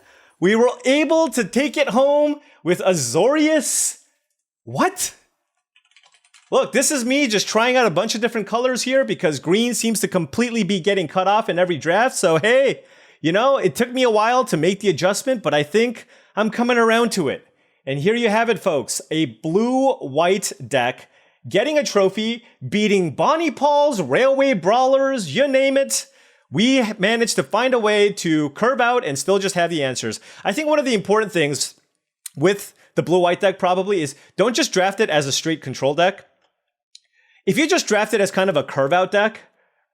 Speaker 1: we were able to take it home with Azorius. What? Look, this is me just trying out a bunch of different colors here because green seems to completely be getting cut off in every draft. So hey, you know, it took me a while to make the adjustment, but I think I'm coming around to it. And here you have it, folks. A blue-white deck getting a trophy, beating Bonnie Pauls, Railway Brawlers, you name it. We managed to find a way to curve out and still just have the answers. I think one of the important things with the blue-white deck probably is don't just draft it as a straight control deck. If you just draft it as kind of a curve-out deck,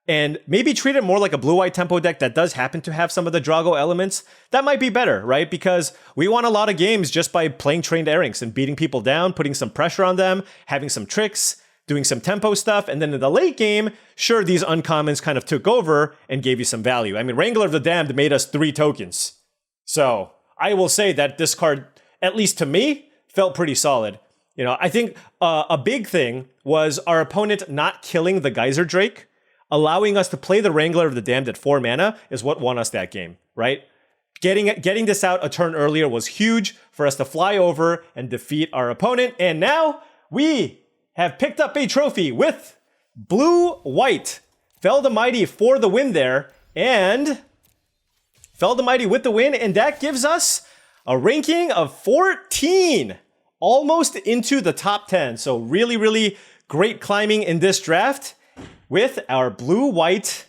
Speaker 1: and maybe treat it more like a blue-white tempo deck that does happen to have some of the Drago elements, that might be better, right? Because we won a lot of games just by playing trained Airings and beating people down, putting some pressure on them, having some tricks, doing some tempo stuff, and then in the late game, sure, these uncommons kind of took over and gave you some value. I mean, Wrangler of the Damned made us 3 tokens. So I will say that this card, at least to me, felt pretty solid. You know, I think a big thing was our opponent not killing the Geyser Drake, allowing us to play the Wrangler of the Damned at 4 mana is what won us that game, right? Getting this out a turn earlier was huge for us to fly over and defeat our opponent, and now we have picked up a trophy with blue-white. Fel the Mighty for the win there, and Fel the Mighty with the win, and that gives us a ranking of 14, almost into the top 10. So really, really great climbing in this draft with our blue-white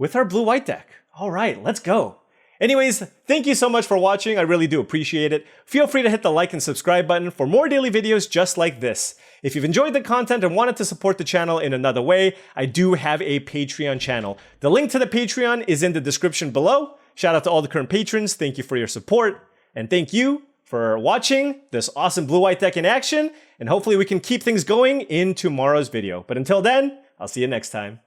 Speaker 1: deck. All right, let's go. Anyways, thank you so much for watching. I really do appreciate it. Feel free to hit the like and subscribe button for more daily videos just like this. If you've enjoyed the content and wanted to support the channel in another way, I do have a Patreon channel. The link to the Patreon is in the description below. Shout out to all the current patrons. Thank you for your support. And thank you for watching this awesome blue-white deck in action. And hopefully we can keep things going in tomorrow's video. But until then, I'll see you next time.